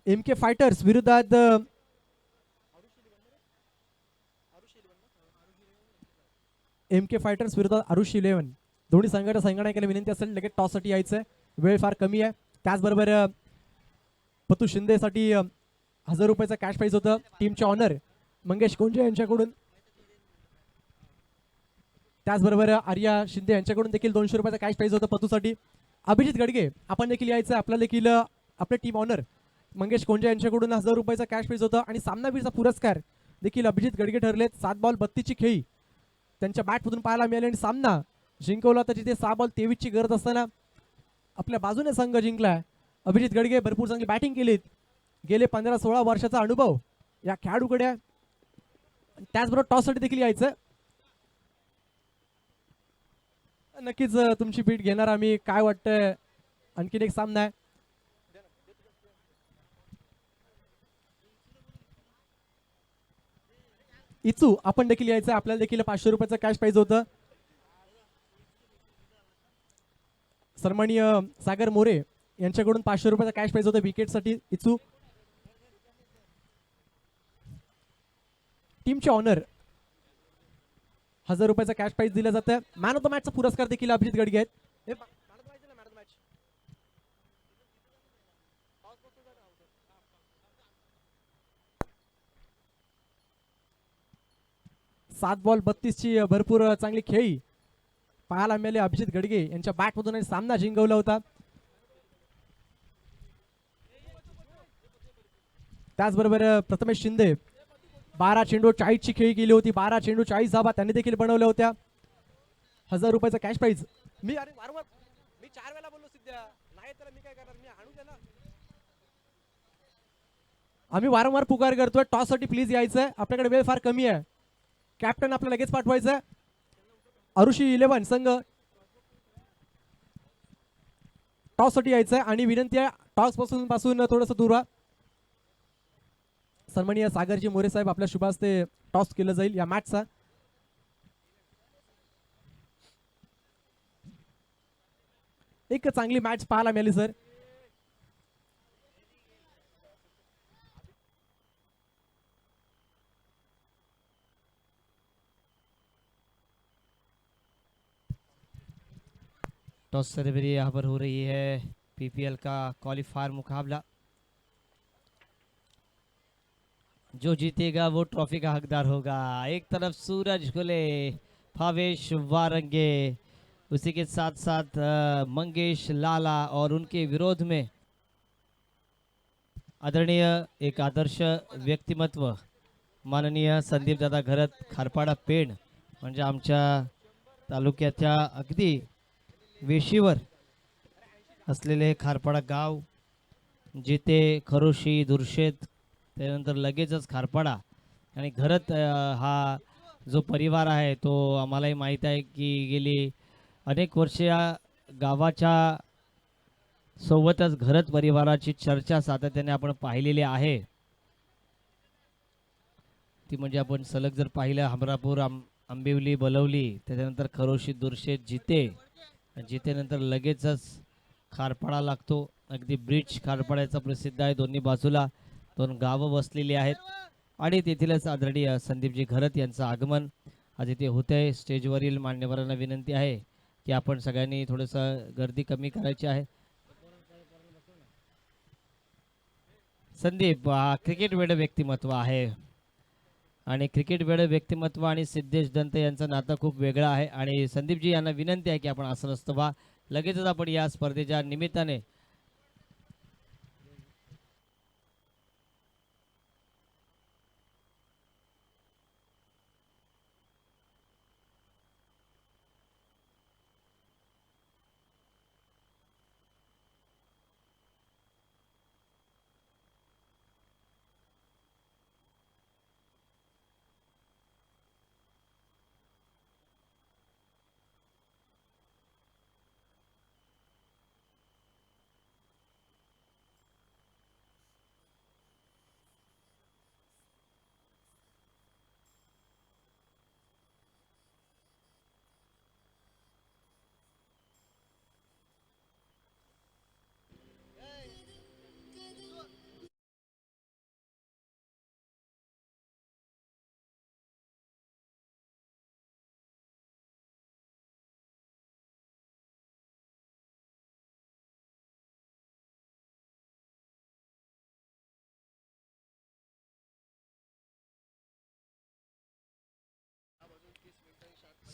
MK fighters विरुद्धात MK fighters विरुद्ध आरुष 11. दोन्ही संघाच्या संघनायकाला विनंती असेल लगेच टॉससाठी यायचं. वेळ फार कमी आहे. त्याचबरोबर पतू शिंदेसाठी 1000 रुपयाचं कॅश प्राइज होतं. टीमचे ऑनर मंगेश कोंजे यांच्याकडून, त्याचबरोबर आर्या शिंदे यांच्याकडून देखील 200 रुपयाचा कॅश प्राइज होतं पतूसाठी. अभिजित गडगे आपण देखील यायचं. आपल्याला देखील आपले टीम ऑनर मंगेश कोंजे यांच्याकडून 1000 रुपयाचा कॅश प्राइज होतं. आणि सामनावीरचा पुरस्कार देखील अभिजित गडगे ठरलेत. 7 बॉल 32 ची खेळी त्यांच्या बॅटमधून पाहायला मिळाली आणि सामना जिंकवला. तर जिथे 6 बॉल 23 ची गरज असताना आपल्या बाजूने संघ जिंकलाय. अभिजित गडगे भरपूर चांगली बॅटिंग केलीत. गेले 15-16 वर्षाचा अनुभव या खेळाडूकडे. त्याचबरोबर टॉससाठी देखील यायचं. नक्कीच तुमची पीठ घेणार आम्ही. काय वाटतंय आणखीन एक सामना आहे. इचू आपण देखील यायचं. आपल्याला देखील 500 रुपयाचं कॅश प्राइज होतं. सन्माननीय सागर मोरे यांच्याकडून 500 रुपयाचा कॅश प्राइज होतं विकेटसाठी. इचू टीमचे ऑनर 1000 रुपयाचा कॅश प्राइज दिला जातं. मॅन ऑफ द मॅचचा पुरस्कार देखील अभिजित गडगे आहेत. सात बॉल 32 ची भरपूर चांगली खेळी पाहायला मिळाली. अभिजित गडगे यांच्या बॅटमधून सामना जिंकवला होता. त्याचबरोबर प्रथमेश शिंदे 12 चेंडू 40 ची खेळी केली होती. 12 चेंडू 40 धावा त्यांनी देखील बनवल्या होत्या. 1000 रुपयाचा कॅश प्राइज. मी वारंवार 4 वेळा बोललो सिद्ध्या नाही तर मी काय करणार. मी हाणू दे ना. आम्ही वारंवार पुकार करतोय टॉस साठी प्लीज यायचंय. आपल्याकडे वेळ फार कमी आहे. कॅप्टन आपल्याला लगेच पाठवायचं. आरुषी 11 संघ टॉस साठी यायचंय आणि विनंती आहे टॉस पासून थोडंसं दूर व्हा. सन्माननीय सागरजी मोरे साहेब आपल्या शुभास्ते टॉस केलं जाईल या मॅचचा. एक चांगली मॅच पाहायला मिळाली सर. टॉस सेरेमनी यहाँ पर हो रही है. पीपीएल का क्वालिफायर मुकाबला. जो जीतेगा वो ट्रॉफी का हकदार होगा. एक तरफ सूरज खुले भावेश वारंगे, उसी के साथ साथ मंगेश लाला और उनके विरोध में आदरणीय एक आदर्श व्यक्तिमत्व माननीय संदीप दादा घरत खारपाडा पेण म्हणजे आमच्या तालुक्याच्या अगदी वेशीवर असलेले खारपाडा गाव, जिथे खरोशी दुर्शेत त्यानंतर लगेचच खारपाडा आणि घरत हा जो परिवार आहे तो आम्हालाही माहीत आहे की गेली अनेक वर्षे या गावाच्या सोबतच घरत परिवाराची चर्चा सातत्याने आपण पाहिलेली आहे. ती म्हणजे आपण सलग जर पाहिलं हमरापूर आंबिवली बलवली त्याच्यानंतर खरोशी दुर्शेत जिते, जितेनंतर लगेचच खारपाडा लागतो. अगदी ब्रिज खारपाड्याचा प्रसिद्ध आहे. दोन्ही बाजूला 2 गावं बसलेली आहेत आणि तेथीलच आदरणीय संदीपजी घरत यांचं आगमन आज इथे होतंय. स्टेजवरील मान्यवरांना विनंती आहे की आपण सगळ्यांनी थोडंसं गर्दी कमी करायची आहे. संदीप क्रिकेट वेड व्यक्तिमत्व आहे आणि क्रिकेट वेड व्यक्तिमत्व आणि सिद्धेश दंत यांचं नातं खूप वेगळं आहे. आणि संदीपजी यांना विनंती आहे की आपण असं नसतं व्हा. लगेचच आपण या स्पर्धेच्या निमित्ताने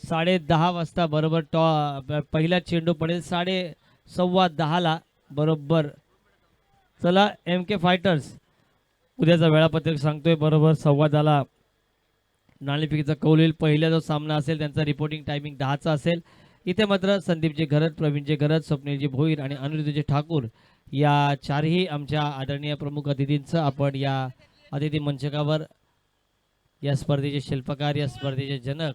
10:30 वाजता बरोबर पहिला चेंडू पडेल 10:15 बरोबर. चला एम के फायटर्स उद्याचा वेळापत्रक सांगतोय बरोबर 10:15 नाणेफेकीचा कौल होईल. पहिला जो सामना असेल त्यांचा रिपोर्टिंग टायमिंग 10चा असेल. इथे मात्र संदीपजी घरत, प्रवीणजी घरत, स्वप्नीलजी भोईर आणि अनिरुद्धजी ठाकूर या चारही आमच्या आदरणीय प्रमुख अतिथींचं आपण या अतिथी मंचकावर या स्पर्धेचे शिल्पकार, या स्पर्धेचे जनक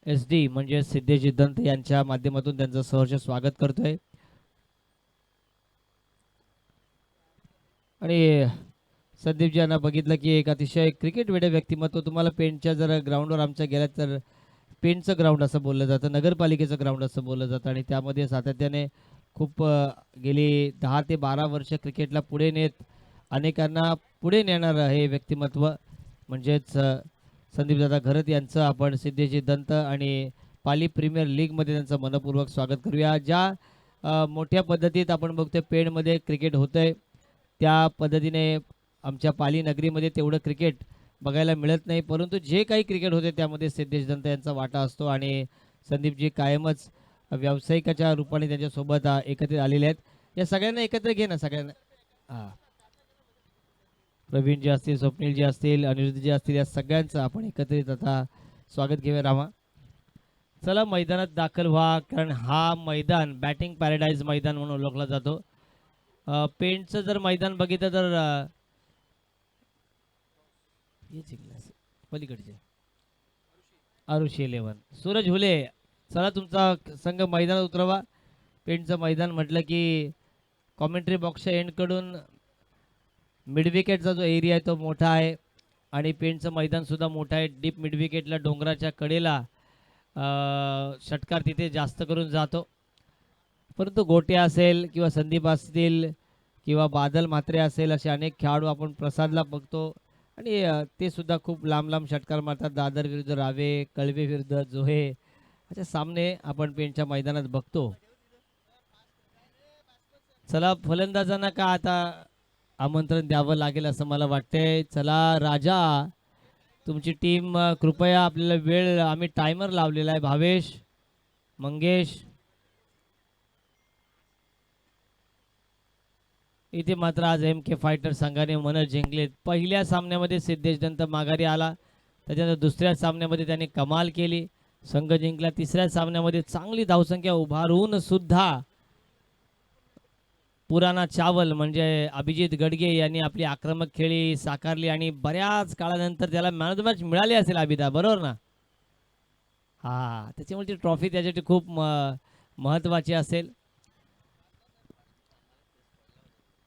एस डी म्हणजे सिद्धेशजी दंत यांच्या माध्यमातून त्यांचं सहर्ष स्वागत करतोय. आणि संदीपजी यांना बघितलं की एक अतिशय क्रिकेट वेडे व्यक्तिमत्व. तुम्हाला पेणच्या जर ग्राउंडवर आमच्या गेल्यात तर पेणचं ग्राउंड असं बोललं जातं, नगरपालिकेचं ग्राउंड असं बोललं जातं आणि त्यामध्ये सातत्याने खूप गेली 10 ते 12 वर्ष क्रिकेटला पुढे नेत अनेकांना पुढे नेणारं हे व्यक्तिमत्व म्हणजेच संदीपदादा घरत यांचं आपण सिद्धेशजी दंत आणि पाली प्रीमियर लीगमध्ये त्यांचं मनपूर्वक स्वागत करूया. ज्या मोठ्या पद्धतीत आपण बघतोय पेणमध्ये क्रिकेट होतंय त्या पद्धतीने आमच्या पाली नगरीमध्ये तेवढं क्रिकेट बघायला मिळत नाही, परंतु जे काही क्रिकेट होते त्यामध्ये सिद्धेश दंत यांचा वाटा असतो आणि संदीपजी कायमच व्यावसायिकाच्या रूपाने त्यांच्यासोबत एकत्रित आलेले आहेत. या सगळ्यांना एकत्र घे ना, सगळ्यांना. हां, प्रवीणजी असतील, स्वप्नीलजी असतील, अनिरुद्धजी असतील, या सगळ्यांचं आपण एकत्रित आता स्वागत घेऊया. रामा चला मैदानात दाखल व्हा, कारण हा मैदान बॅटिंग पॅराडाईज मैदान म्हणून ओळखला जातो. पेंटचं जर मैदान बघितलं तर पलीकडचे आरुषी 11 सूरज हुले. चला तुमचा संघ मैदानात उतरवा. पेंटचं मैदान म्हटलं की कॉमेंट्री बॉक्सच्या एंडकडून मिडविकेटचा जो एरिया आहे तो मोठा आहे आणि पेंटचं मैदान सुद्धा मोठं आहे. डीप मिडविकेटला डोंगराच्या कडेला षटकार तिथे जास्त करून जातो, परंतु गोटे असेल किंवा संदीप असतील किंवा बादल म्हात्रे असेल असे अनेक खेळाडू आपण प्रसादला बघतो आणि ते सुद्धा खूप लांब लांब षटकार मारतात. दादर विरुद्ध रावे, कळवे विरुद्ध जोहे असे सामने आपण पेंटच्या मैदानात बघतो. चला फलंदाजांना का आता आमंत्रण द्यावं लागेल असं मला वाटतंय. चला राजा, तुमची टीम कृपया, आपल्याला वेळ आम्ही टायमर लावलेला आहे. भावेश, मंगेश, इथे मात्र आज एम के फायटर संघाने मन जिंकले. पहिल्या सामन्यामध्ये सिद्धेश दंत माघारी आला, त्याच्यानंतर दुसऱ्या सामन्यामध्ये त्याने कमाल केली, संघ जिंकला. तिसऱ्या सामन्यामध्ये चांगली धावसंख्या उभारून सुद्धा पुराणा चावल म्हणजे अभिजित गडगे यांनी आपली आक्रमक खेळी साकारली आणि बऱ्याच काळानंतर त्याला मॅन ऑफ द मॅच मिळाली असेल अभिदा, बरोबर ना? हा, त्याच्यामुळे ती ट्रॉफी त्याच्यासाठी खूप महत्त्वाची असेल.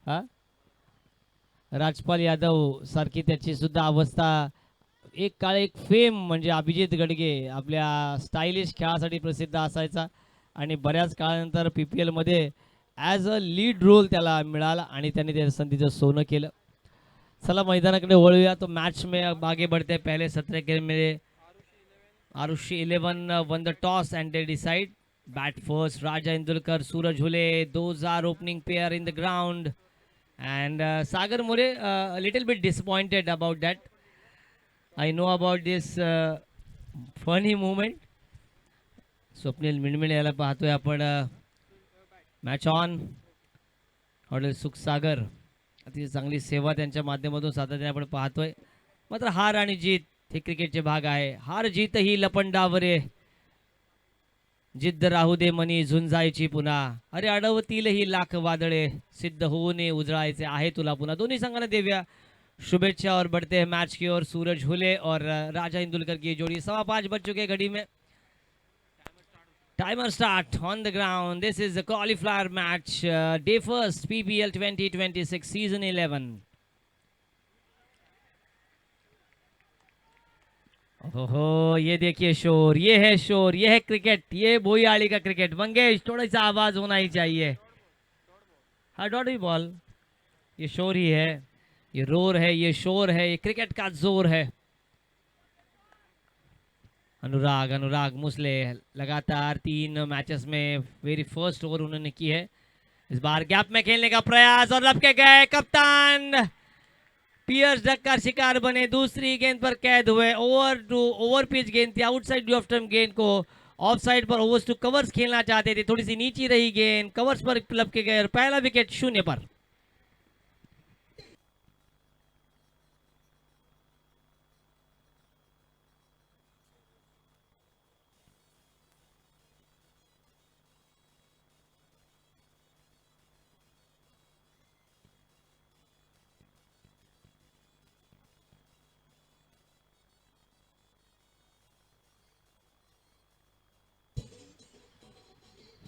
हा, राजपाल यादव सारखी त्याची सुद्धा अवस्था. एक काळ एक फेम म्हणजे अभिजित गडगे आपल्या स्टायलिश खेळासाठी प्रसिद्ध असायचा आणि बऱ्याच काळानंतर PPL मध्ये ॲज अ लीड रोल त्याला मिळाला आणि त्याने त्या संधीचं सोनं केलं. चला मैदानाकडे वळूया. तो मॅच में आगे बढ़ते पहले 17 गेम में Arushi 11 won the toss and they decide bat first. Raja Indulkar, Suraj Hule, those are opening pair in the ground and Sagar More a little bit disappointed about that. I know about this funny moment. Swapnil Minmine याला पाहतोय आपण. Match on. Hotel Sukhsagar अतिशय चांगली सेवा त्यांच्या माध्यमातून सातत्याने आपण पाहतोय. मात्र हार आणि जीत हे क्रिकेटचे भाग आहे. हार जीत ही लपंडावरे, जिद्द राहू दे मनी झुंजायची पुन्हा. अरे अडवतील ही लाख वादळे, सिद्ध होऊ नये उजळायचे आहे तुला पुन्हा. दोन्ही संघांना देव्या शुभेच्छा और बढ़ते हैं मैच की ओर. सूरज हुले और राजा इंदुलकर की जोड़ी. 5:15 बज चुके घड़ी में. Timer start on the ground. This is the qualifier match, day first PPL 2026 season 11. ओहो, ये देखिए शोर, ये है शोर, ये है क्रिकेट, ये भोईआली का क्रिकेट. मंगेश, थोड़ा सा आवाज होना ही चाहिए. हाँ, डॉट भी बॉल. ये शोर ही है, ये रोर है, ये शोर है, ये क्रिकेट का जोर है. अनुराग मुसले लगातार 3 मैचेस में वेरी फर्स्ट ओवर उन्होंने की है. इस बार गैप में खेलने का प्रयास और लपके गए कप्तान. पियर्स डक का शिकार बने, दूसरी गेंद पर कैद हुए, ओवर पिच गेंद थी, आउटसाइड ड्यू ऑफ स्टंप गेंद को ऑफ साइड पर ओवर्स टू कवर्स खेलना चाहते थे, थोड़ी सी नीची रही गेंद, कवर्स पर क्लब के गए और पहला विकेट 0 पर।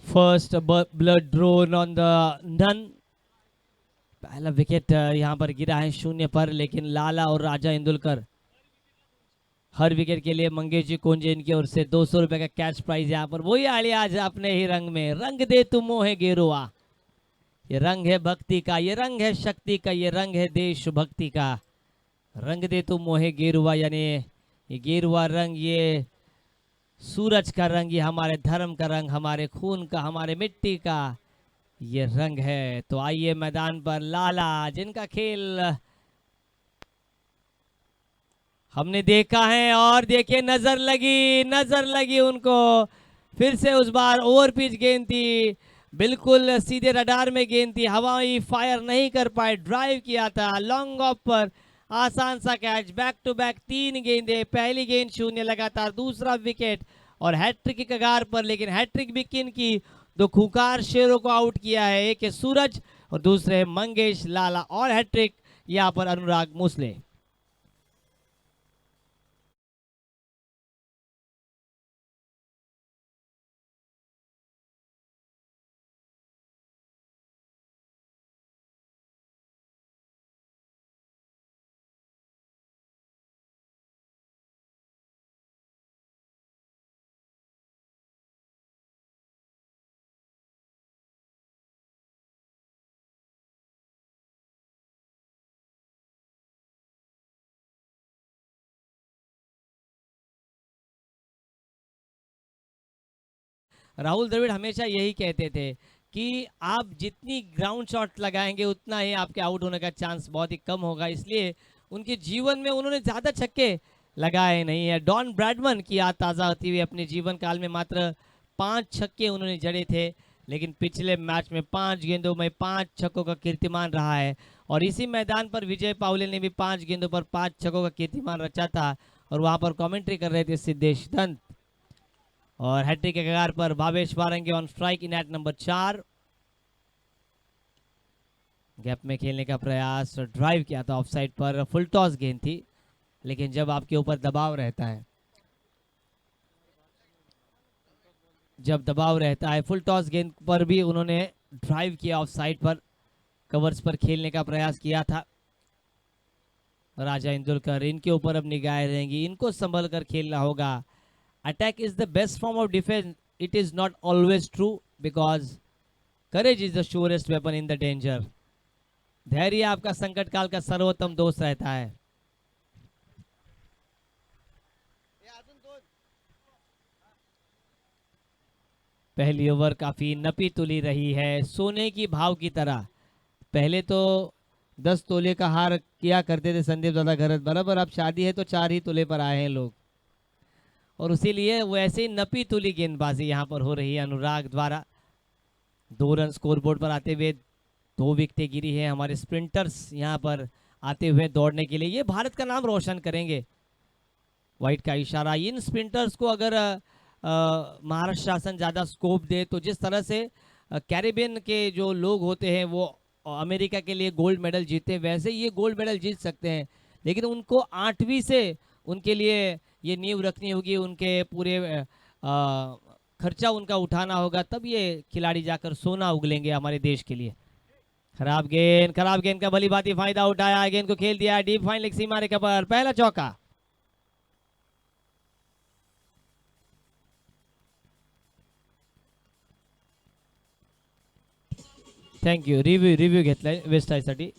First blood drawn on the none, पहला विकेट यहां पर गिरा है 0 पर, लेकिन लाला और राजा इंदुलकर हर विकेट के लिए मंगेश जी कोंजे इनकी ओर से 200 रुपए का कैश प्राइज यहाँ पर। वही आली आज अपने ही रंग में, रंग दे तुम मोहे गेरुआ, ये रंग है भक्ति का, ये रंग है शक्ति का, ये रंग है देशभक्ति का। रंग दे तुम मोहे गेरुआ, यानी ये गेरुआ रंग, ये सूरज का रंग, ये हमारे धर्म का रंग, हमारे खून का, हमारे मिट्टी का ये रंग है। तो आइए मैदान पर लाला, जिनका खेल हमने देखा है, और देखिए नजर लगी उनको, फिर से उस बार ओवर पिच गेंद थी, बिल्कुल सीधे रडार में गेंद थी, हवाई फायर नहीं कर पाए, ड्राइव किया था लॉन्ग ऑफ पर, आसान सा कैच, बैक टू बैक 3 गेंदें, पहली गेंद 0 लगातार, दूसरा विकेट और हैट्रिक की कगार पर, लेकिन हैट्रिक भी किन की, 2 खूंखार शेरों को आउट किया है, एक है सूरज और दूसरे है मंगेश लाला, और हैट्रिक यहाँ पर अनुराग मूसले। राहुल द्रविड़ हमेशा यही कहते थे कि आप जितनी ग्राउंड शॉट लगाएंगे उतना ही आपके आउट होने का चांस बहुत ही कम होगा, इसलिए उनके जीवन में उन्होंने ज़्यादा छक्के लगाए नहीं है। डॉन ब्रैडमन की याद ताज़ा होती हुई अपने जीवन काल में मात्र 5 छक्के उन्होंने जड़े थे, लेकिन पिछले मैच में 5 गेंदों में 5 छक्कों का कीर्तिमान रहा है, और इसी मैदान पर विजय पाउले ने भी 5 गेंदों पर 5 छक्कों का कीर्तिमान रचा था, और वहां पर कमेंट्री कर रहे थे सिद्धेश दंत। और हैट्रिक के कगार पर Bhavesh Warange on strike in at number 4, gap में खेलने का प्रयास, ड्राइव किया था ऑफसाइड पर, फुल टॉस गेंद थी, लेकिन जब आपके ऊपर दबाव रहता है, जब दबाव रहता है, फुल टॉस गेंद पर भी उन्होंने ड्राइव किया ऑफसाइड पर, कवर्स पर खेलने का प्रयास किया था। राजा इंदुलकर, इनके ऊपर अब निगाहें रहेंगी, इनको संभल कर खेलना होगा। Attack is the best form of defense. It is not always true because courage is the surest weapon in the danger. धैर्य आपका संकट काल का सर्वोत्तम दोस्त रहता है। पहली ओवर काफी नपी तुली रही है, सोने की भाव की तरह। पहले तो 10 तोले का हार किया करते थे संदीप दादा घरत, बराबर अब शादी है तो 4 ही तोले पर आए हैं लोग, और इसीलिए वैसे ही नपी तुली गेंदबाजी यहां पर हो रही है अनुराग द्वारा। 2 रन स्कोरबोर्ड पर आते हुए 2 विकेटें गिरी है, हमारे स्प्रिंटर्स यहां पर आते हुए दौड़ने के लिए, ये भारत का नाम रोशन करेंगे। वाइट का इशारा, इन स्प्रिंटर्स को अगर महाराष्ट्र शासन ज़्यादा स्कोप दे तो जिस तरह से कैरिबियन के जो लोग होते हैं वो अमेरिका के लिए गोल्ड मेडल जीते, वैसे ये गोल्ड मेडल जीत सकते हैं, लेकिन उनको 8वीं से उनके लिए ये नींव रखनी होगी, उनके पूरे खर्चा उनका उठाना होगा, तब ये खिलाड़ी जाकर सोना उगलेंगे हमारे देश के लिए। खराब गेंद का भली भांति फायदा उठाया, गेंद को खेल दिया डीप फाइन लेग सीमा रेखा पर, पहला चौका। थँक्यू, रिव्ह्यू घेतलाय वेस्ट साठी।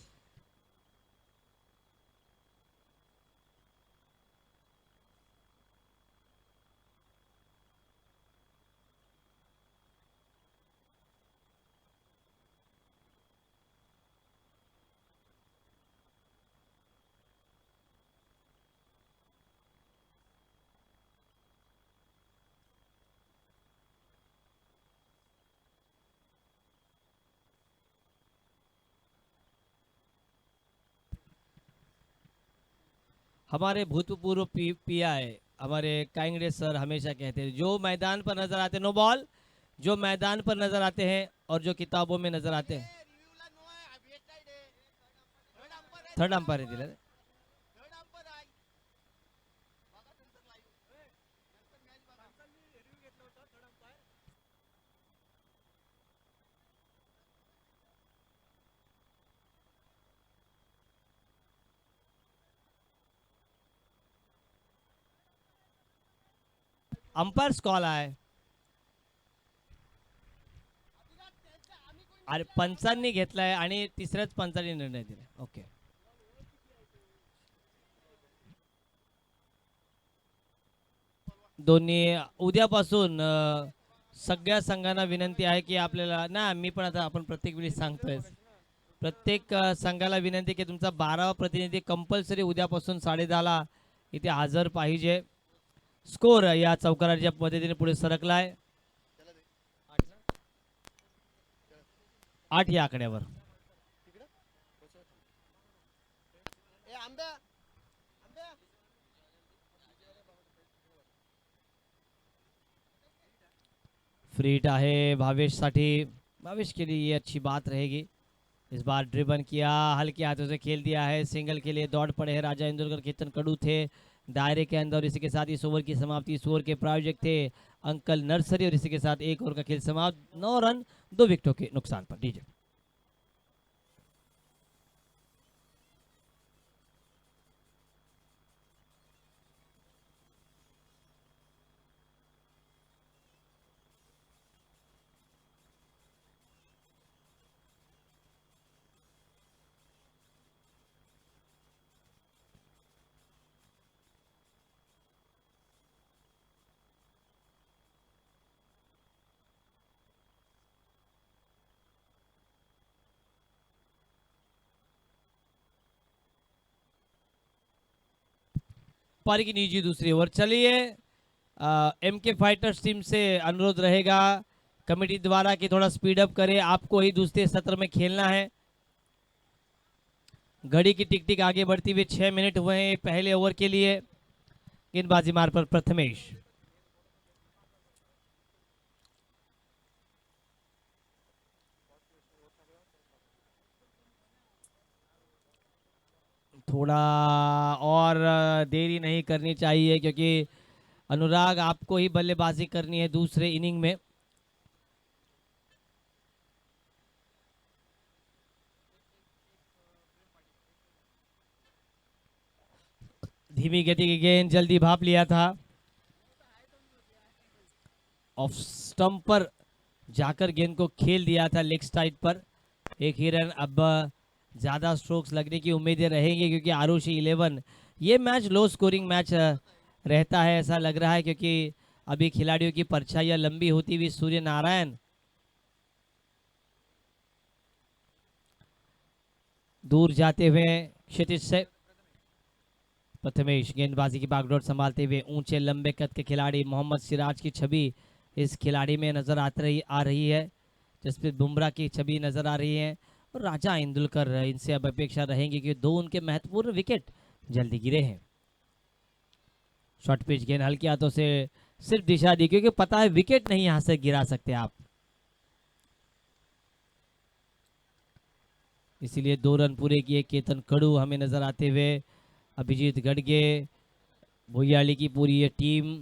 हमारे भूतपूर्व पीआई हमारे कांगड़े सर हमेशा कहते हैं जो मैदान पर नजर आते नो बॉल, जो मैदान पर नजर आते हैं और जो किताबों में नजर आते हैं. थर्ड अंपायर दिले. अंपायर्स कॉल आहे. अरे पंचांनी घेतलाय आणि तिसऱ्याच पंचांनी निर्णय दिलाय. ओके. दोन्ही उद्यापासून सगळ्या संघांना विनंती आहे की आपल्याला ना मी पण आता आपण प्रत्येक वेळी सांगतोय प्रत्येक संघाला विनंती की तुमचा 12वा प्रतिनिधी कंपल्सरी उद्यापासून 10:30ला इथे हजर पाहिजे. स्कोर या चौकाराच्या पद्धतीने पुढे सरकलाय 8 या आकड्यावर. फ्री हिट है भावेश साठी. भावेश के लिए ये अच्छी बात रहेगी. इस बार ड्रिबन किया, हल्के हाथों से खेल दिया है. सिंगल के लिए दौड़ पड़े हैं राजा इंदुलकर. केतन कडू थे दायरे के अंदर. इसी के साथ इस ओवर की समाप्ति. इस ओवर के प्रायोजक थे अंकल नर्सरी और इसी के साथ एक ओवर का खेल समाप्त. 9 रन 2 विकेटों के नुकसान पर. डीजे पारी की निजी दूसरी ओवर. चलिए एमके फाइटर्स टीम से अनुरोध रहेगा कमेटी द्वारा कि थोड़ा स्पीड अप करें. आपको ही दूसरे सत्र में खेलना है. घड़ी की टिक टिक आगे बढ़ती हुई 6 मिनट हुए हैं पहले ओवर के लिए. गेंदबाजी मार पर प्रथमेश. थोड़ा और देरी नहीं करनी चाहिए क्योंकि अनुराग आपको ही बल्लेबाजी करनी है दूसरे इनिंग में. धीमी गति की गेंद जल्दी भाप लिया था. ऑफ स्टंप पर जाकर गेंद को खेल दिया था लेग साइड पर. एक ही रन. अब ज्यादा स्ट्रोक्स लगने की उम्मीदें रहेंगी क्योंकि आरुषि 11 ये मैच लो स्कोरिंग मैच रहता है ऐसा लग रहा है क्योंकि अभी खिलाड़ियों की परछाइयां लंबी होती हुई. सूर्य नारायण दूर जाते हुए क्षितिज से. प्रथमेश गेंदबाजी की बागडोर संभालते हुए. ऊंचे लंबे कद के खिलाड़ी मोहम्मद सिराज की छवि इस खिलाड़ी में नजर आ रही है. जसप्रीत बुमराह की छवि नजर आ रही है और राजा इंदुलकर इनसे अब अपेक्षा रहेंगी कि 2 उनके महत्वपूर्ण विकेट जल्दी गिरे हैं. शॉर्ट पिच गेंद हल्के हाथों से सिर्फ दिशा दी क्योंकि पता है विकेट नहीं यहां से गिरा सकते आप, इसीलिए 2 रन पूरे किए. केतन कडू हमें नजर आते हुए. अभिजीत गड़गे भुयाली की पूरी ये टीम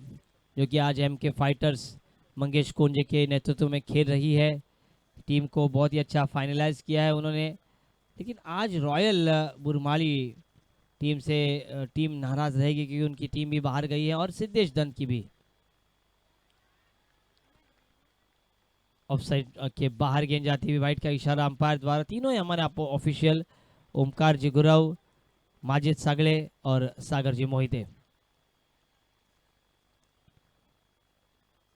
जो कि आज एमके फाइटर्स मंगेश कोंजे के नेतृत्व में खेल रही है. टीम को बहुत ही अच्छा फाइनलाइज किया है उन्होंने. लेकिन आज रॉयल बुरमाली टीम से टीम नाराज रहेगी क्योंकि उनकी टीम भी बाहर गई है और सिद्धेश दंत की भी. ऑफसाइड के बाहर गेंद जाती हुई. वाइट का इशारा अंपायर द्वारा. तीनों ही हमारे आपको ऑफिशियल ओमकार जी गुरव, माजिद सागले और सागर जी मोहिते.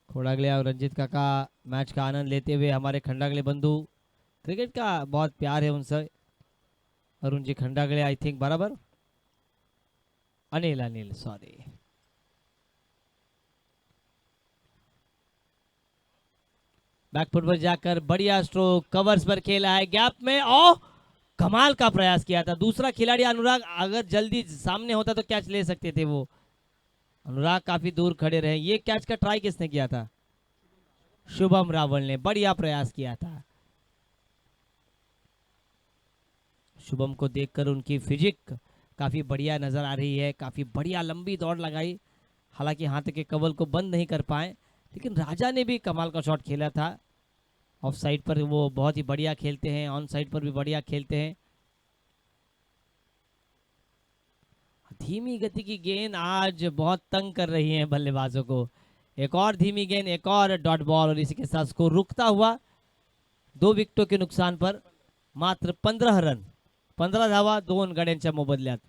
खोड़ागले और रंजीत काका मैच का आनंद लेते हुए. हमारे खंडागले बंधु क्रिकेट का बहुत प्यार है उनसे. अरुण जी खंडागले आई थिंक बराबर. अनिल सॉरी. बैकफुट पर जाकर बढ़िया स्ट्रोक कवर्स पर खेला है गैप में. ओ कमाल का प्रयास किया था। दूसरा खिलाड़ी अनुराग अगर जल्दी सामने होता तो कैच ले सकते थे वो। अनुराग काफी दूर खड़े रहे। ये कैच का ट्राई किसने किया था? शुभम रावल ने बढ़िया प्रयास किया था। शुभम को देखकर उनकी फिजिक काफी बढ़िया नजर आ रही है। काफी बढ़िया लंबी दौड़ लगाई। हालांकि हाथ के कवल को बंद नहीं कर पाए, लेकिन राजा ने भी कमाल का शॉट खेला था। ऑफ साइड पर वो बहुत ही बढ़िया खेलते हैं, ऑन साइड पर भी बढ़िया खेलते हैं। धीमी गति की गेंद आज बहुत तंग कर रही है बल्लेबाजों को। एक और धीमी गेंद, एक और डॉट बॉल, और इसी के साथ स्कोर रुकता हुआ 2 विकेटों के नुकसान पर मात्र 15 रन, 15 धावा 2 गड्यांच्या मोबदल्यात।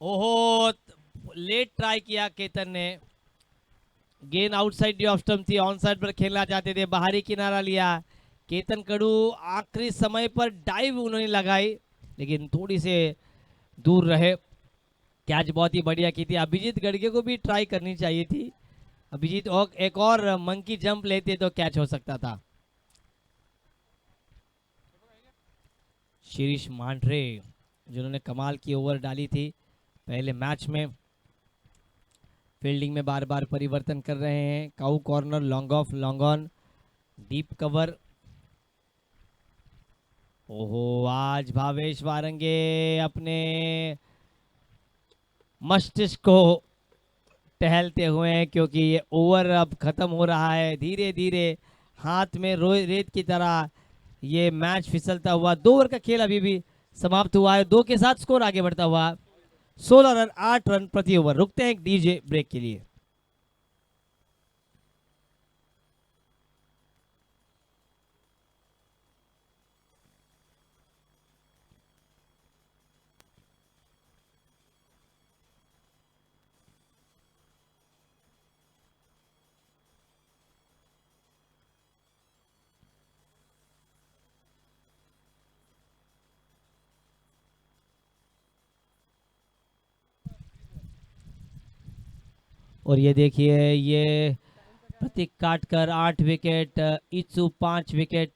ओहो, लेट ट्राई किया केतन ने। गेंद आउटसाइड डी ऑफ स्टंप थी, ऑन साइड पर खेलना चाहते थे, बाहरी किनारा लिया। केतन कडू आखिरी समय पर डाइव उन्होंने लगाई, लेकिन थोड़ी से दूर रहे। कैच बहुत ही बढ़िया की थी। अभिजीत गड़गे को भी ट्राई करनी चाहिए थी। अभिजीत एक और मंकी जंप लेते तो कैच हो सकता था। शिरीष मांढरे जिन्होंने कमाल की ओवर डाली थी पहले मैच में, फील्डिंग में बार बार परिवर्तन कर रहे हैं। Cow corner, long off, long on, deep cover. ओहो, आज भावेश वारंगे अपने मस्तिष्क को टहलते हुए हैं, क्योंकि ये ओवर अब खत्म हो रहा है। धीरे धीरे हाथ में रेत की तरह ये मैच फिसलता हुआ 2 ओवर का खेल अभी भी समाप्त हुआ है। 2 के साथ स्कोर आगे बढ़ता हुआ 16 रन 8 रन प्रति ओवर। रुकते हैं एक डीजे ब्रेक के लिए। और ये देखिए, ये Pratik Katkar 8 wicket, Ichu 5 wicket,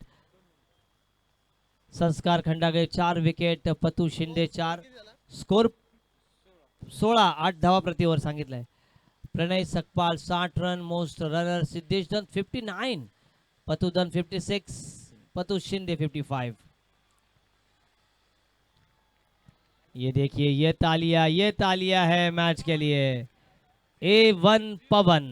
Sanskar Khandagale 4 wicket, Patu Shinde 4, score 16, 8 धावा प्रति ओव्हर सांगितलंय। Pranay Sakpal 60 run, most runner Siddhesh Dhan 59, पतू धन 56, पतू शिंदे 55। ये देखिए, ये तालियां है मैच के लिए। A1 पवन,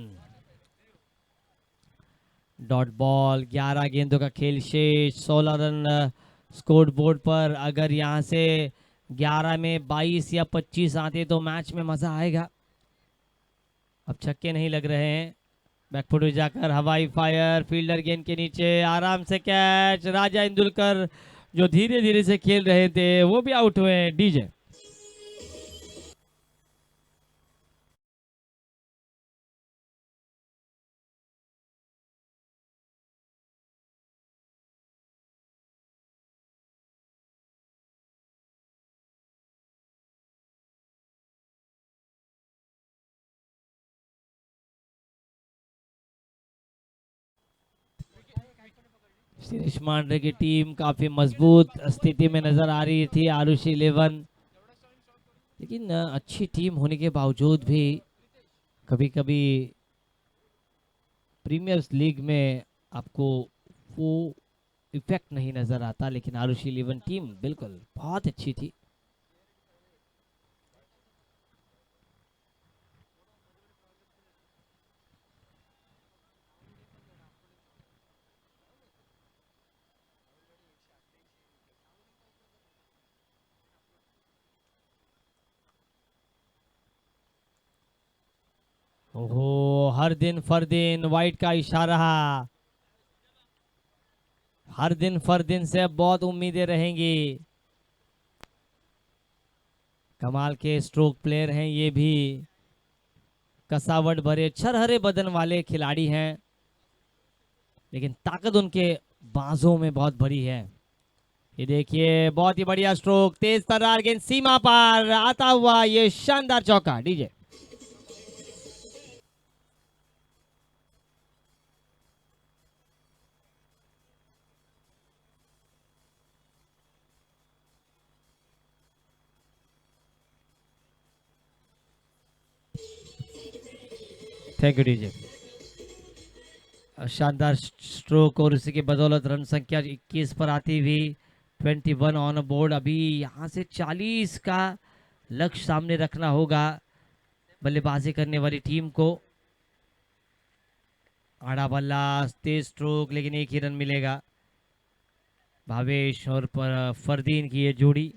डॉट बॉल, 11 गेंदों का खेल शेष, 16 रन स्कोर बोर्ड पर। अगर यहां से 11 में 22 या 25 आते तो मैच में मजा आएगा। अब छक्के नहीं लग रहे हैं। बैकफुट में जाकर हवाई फायर, फील्डर गेंद के नीचे आराम से कैच। राजा इंदुलकर जो धीरे धीरे से खेल रहे थे वो भी आउट हुए। डीजे शिरीष मांढरे की टीम काफी मजबूत स्थिति में नजर आ रही थी, आरुषि 11, लेकिन अच्छी टीम होने के बावजूद भी कभी कभी प्रीमियर लीग में आपको वो इफेक्ट नहीं नजर आता। लेकिन आरुषि 11 टीम बिल्कुल बहुत अच्छी थी। ओहो, हर दिन फरदीन वाइट का इशारा। हर दिन फरदीन से अब बहुत उम्मीदें रहेंगी। कमाल के स्ट्रोक प्लेयर हैं ये भी, कसावट भरे छरहरे बदन वाले खिलाड़ी हैं, लेकिन ताकत उनके बाजों में बहुत बड़ी है। ये देखिए बहुत ही बढ़िया स्ट्रोक, तेज तर्रार गेंद सीमा पार आता हुआ, ये शानदार चौका। DJ thank you DJ. शानदार स्ट्रोक और उसी की बदौलत रन संख्या 21 पर आती हुई 21 ऑन बोर्ड। अभी यहाँ से 40 का लक्ष्य सामने रखना होगा बल्लेबाजी करने वाली टीम को। आड़ा बल्ला, तेज स्ट्रोक, लेकिन एक ही रन मिलेगा। भावेश और फरदीन की ये जोड़ी,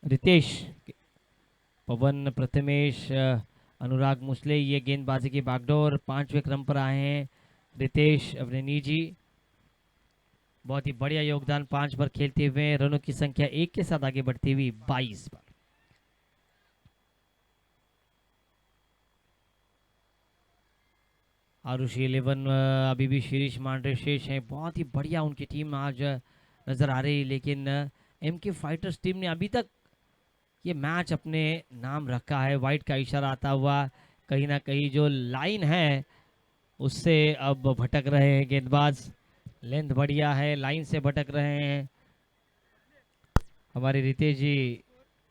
रितेश, पवन, प्रथमेश, अनुराग मुसले, ये गेंदबाजी की बागडोर। 5वें क्रम पर आए हैं रितेश अपने निजी। बहुत ही बढ़िया योगदान 5 पर खेलते हुए, रनों की संख्या 1 के साथ आगे बढ़ती हुई 22 पर। आरुषि 11 अभी भी शीरीष मांड्रे शेष हैं। बहुत ही बढ़िया उनकी टीम आज नजर आ रही, लेकिन एमके फाइटर्स टीम ने अभी तक ये मैच अपने नाम रखा है। वाइट का इशारा आता हुआ, कहीं ना कहीं जो लाइन है उससे अब भटक रहे हैं गेंदबाज। लेंथ बढ़िया है, लाइन से भटक रहे हैं। हमारे रितेश जी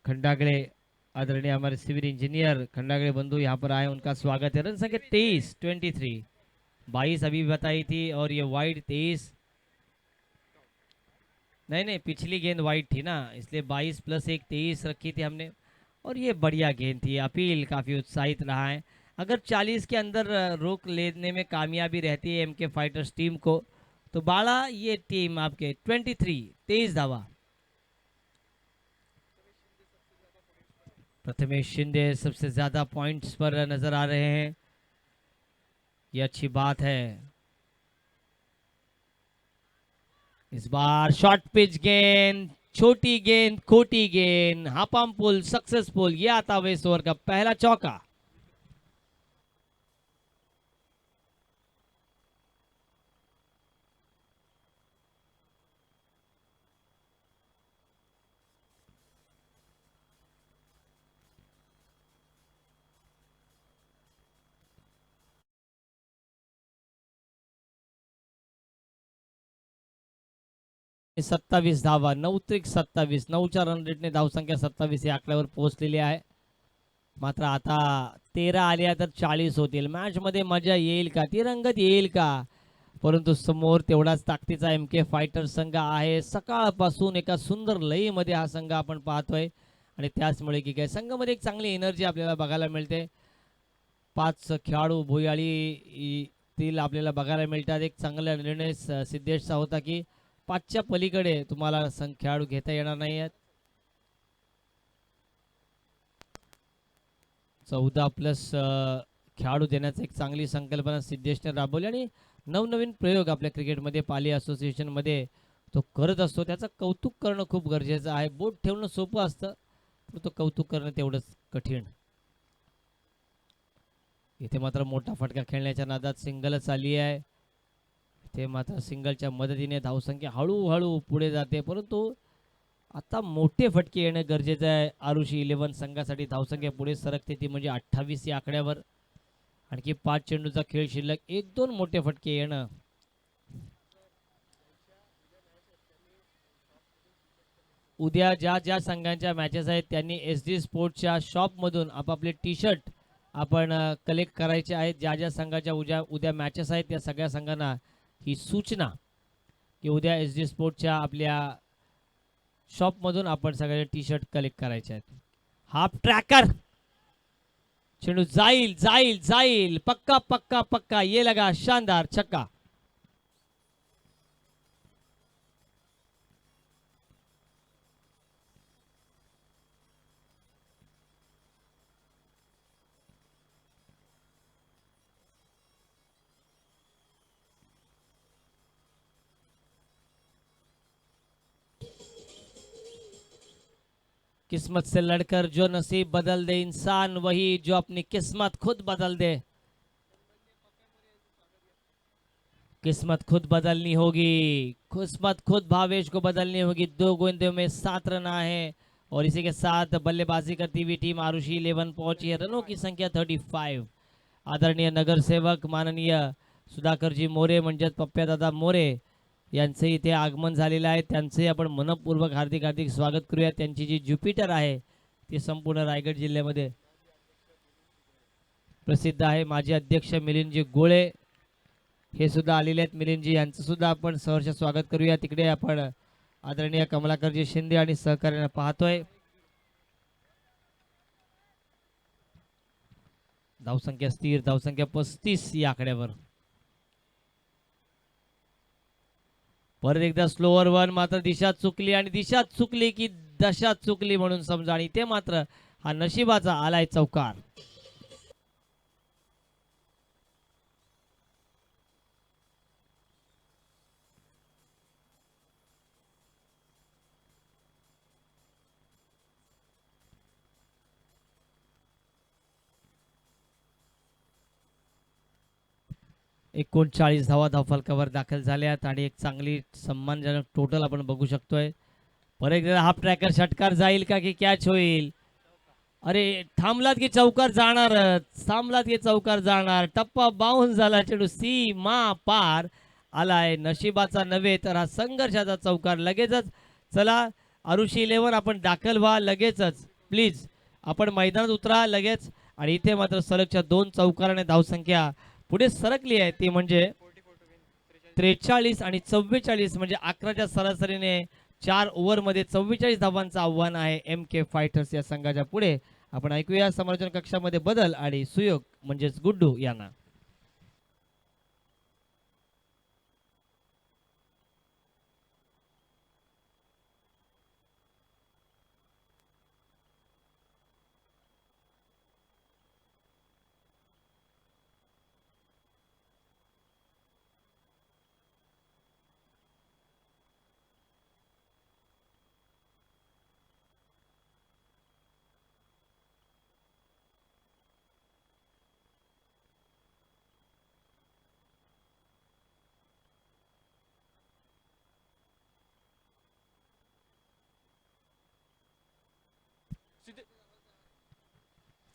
खंडागड़े, आदरणीय हमारे सिविल इंजीनियर खंडागड़े बंधु यहाँ पर आए, उनका स्वागत है। रन संख्या 23 22 अभी बताई थी, और ये वाइड 23, नहीं पिछली गेंद वाइड थी ना, इसलिए 22 + 1 23 रखी थी हमने। और ये बढ़िया गेंद थी। अपील काफ़ी उत्साहित रहा है। अगर 40 के अंदर रोक लेने में कामयाबी रहती है एमके फाइटर्स टीम को, तो बाड़ा ये टीम आपके 23 धावा। प्रथमेश शिंदे सबसे ज्यादा पॉइंट्स पर नजर आ रहे हैं, ये अच्छी बात है। इस बार शॉर्ट पिच गेंद, छोटी गेंद, खोटी गेंद, हापम पुल सक्सेसफुल। ये आता हुआ इस ओवर का पहला चौका। सत्तावीस धावा, 9-27, 9च्या रन रेटने धावसंख्या 27 या आकड्यावर पोहोचलेली आहे। मात्र आता 13 आल्या तर 40 होतील। मॅच मध्ये मजा येईल का, ती रंगत येईल का? परंतु समोर तेवढाच ताकदीचा एमके फायटर संघ आहे। सकाळपासून एका सुंदर लयीमध्ये हा संघ आपण पाहतोय, आणि त्याचमुळे की काय संघामध्ये एक चांगली एनर्जी आपल्याला बघायला मिळते। 5 खेळाडू भुयाळी तील आपल्याला बघायला मिळतात। एक चांगला निर्णय सिद्धेशचा होता की 5च्या पलीकडे तुम्हाला खेळाडू घेता येणार नाही आहेत। 14+ खेळाडू देण्याची एक चांगली संकल्पना सिद्धेशने राबवली, आणि नवनवीन प्रयोग आपल्या क्रिकेटमध्ये पाली असोसिएशनमध्ये तो करत असतो। त्याचं कौतुक करणं खूप गरजेचं आहे। बोट ठेवणं सोपं असतं, पण तो कौतुक करणं तेवढंच कठीण। इथे मात्र मोठा फटका खेळण्याच्या नादात सिंगलच आली आहे। ते मात्र सिंगलच्या मदतीने धावसंख्या हळूहळू पुढे जाते, परंतु आता मोठे फटके येणं गरजेचं आहे। आरुषी 11 संघासाठी धावसंख्या पुढे सरकते, ती म्हणजे 28 या आकड्यावर। आणखी 5 चेंडूचा खेळ शिल्लक, 1-2 मोठे फटके येणं। उद्या ज्या ज्या संघांच्या मॅचेस आहेत त्यांनी SD स्पोर्ट्सच्या शॉपमधून आपापले टी-शर्ट आपण कलेक्ट करायचे आहेत। ज्या ज्या संघाच्या उद्या मॅचेस आहेत त्या सगळ्या संघांना ही सूचना की उद्या SD स्पोर्ट्सच्या आपल्या शॉपमधून आपण सगळे टी-शर्ट कलेक्ट करायचे आहेत। हाफ ट्रॅकर, चेंडू जाईल जाईल जाईल, पक्का पक्का पक्का, ये लगा शानदार छक्का। किस्मत से लड़कर जो नसीब बदल दे इंसान, वही जो अपनी किस्मत खुद बदल दे। किस्मत खुद बदलनी होगी, किस्मत खुद भावेश को बदलनी होगी। 2 गेंदों में 7 रन आए और इसी के साथ बल्लेबाजी करती हुई टीम आरुषि 11 पहुंची है। रनों की संख्या 35। आदरणीय नगरसेवक माननीय सुधाकरजी मोरे म्हणजेच पप्प्यादादा मोरे यांचे इथे आगमन झालेलं आहे। त्यांचे आपण मनपूर्वक हार्दिक हार्दिक स्वागत करूया। त्यांची जी ज्युपिटर आहे ती संपूर्ण रायगड जिल्ह्यामध्ये प्रसिद्ध आहे। माजी अध्यक्ष मिलिंदजी गोळे हे सुद्धा आलेले आहेत। मिलिंदजी यांचं सुद्धा आपण सहर्ष स्वागत करूया। तिकडे आपण आदरणीय कमलाकरजी शिंदे आणि सहकार्याने पाहतोय। धावसंख्या स्थिर, धावसंख्या 35 या आकड्यावर। परत एकदा स्लोअर वन, मात्र दिशा चुकली आणि दिशा चुकली की दशा चुकली म्हणून समजा आणि ते मात्र हा नशिबाचा आलाय चौकार। एकूण 40 धावा धावफलकावर दाखल झाल्यात आणि एक चांगली सन्मानजनक टोटल आपण बघू शकतोय। परत एकदा हाफ ट्रॅकर षटकार जाईल का की कॅच होईल? अरे थांबलात की चौकार जाणार, थांबलात की चौकार जाणार। टप्पा बाउन्स झाला, चेंडू सीमा पार आलाय। नशिबाचा नव्हे तर हा संघर्षाचा चौकार लगेचच। चला आरुषी 11 आपण दाखल व्हा लगेचच प्लीज, आपण मैदानात उतरा लगेच। आणि इथे मात्र सलगच्या 2 चौकाराने धावसंख्या पुढे सरकली आहे, ती म्हणजे 43 आणि 44, म्हणजे 11च्या सरासरीने 4 ओव्हरमध्ये 44 धावांचं आव्हान आहे MK फायटर्स या संघाच्या पुढे। आपण ऐकूया समालोचन कक्षामध्ये बदल आणि सुयोग म्हणजेच गुड्डू यांना।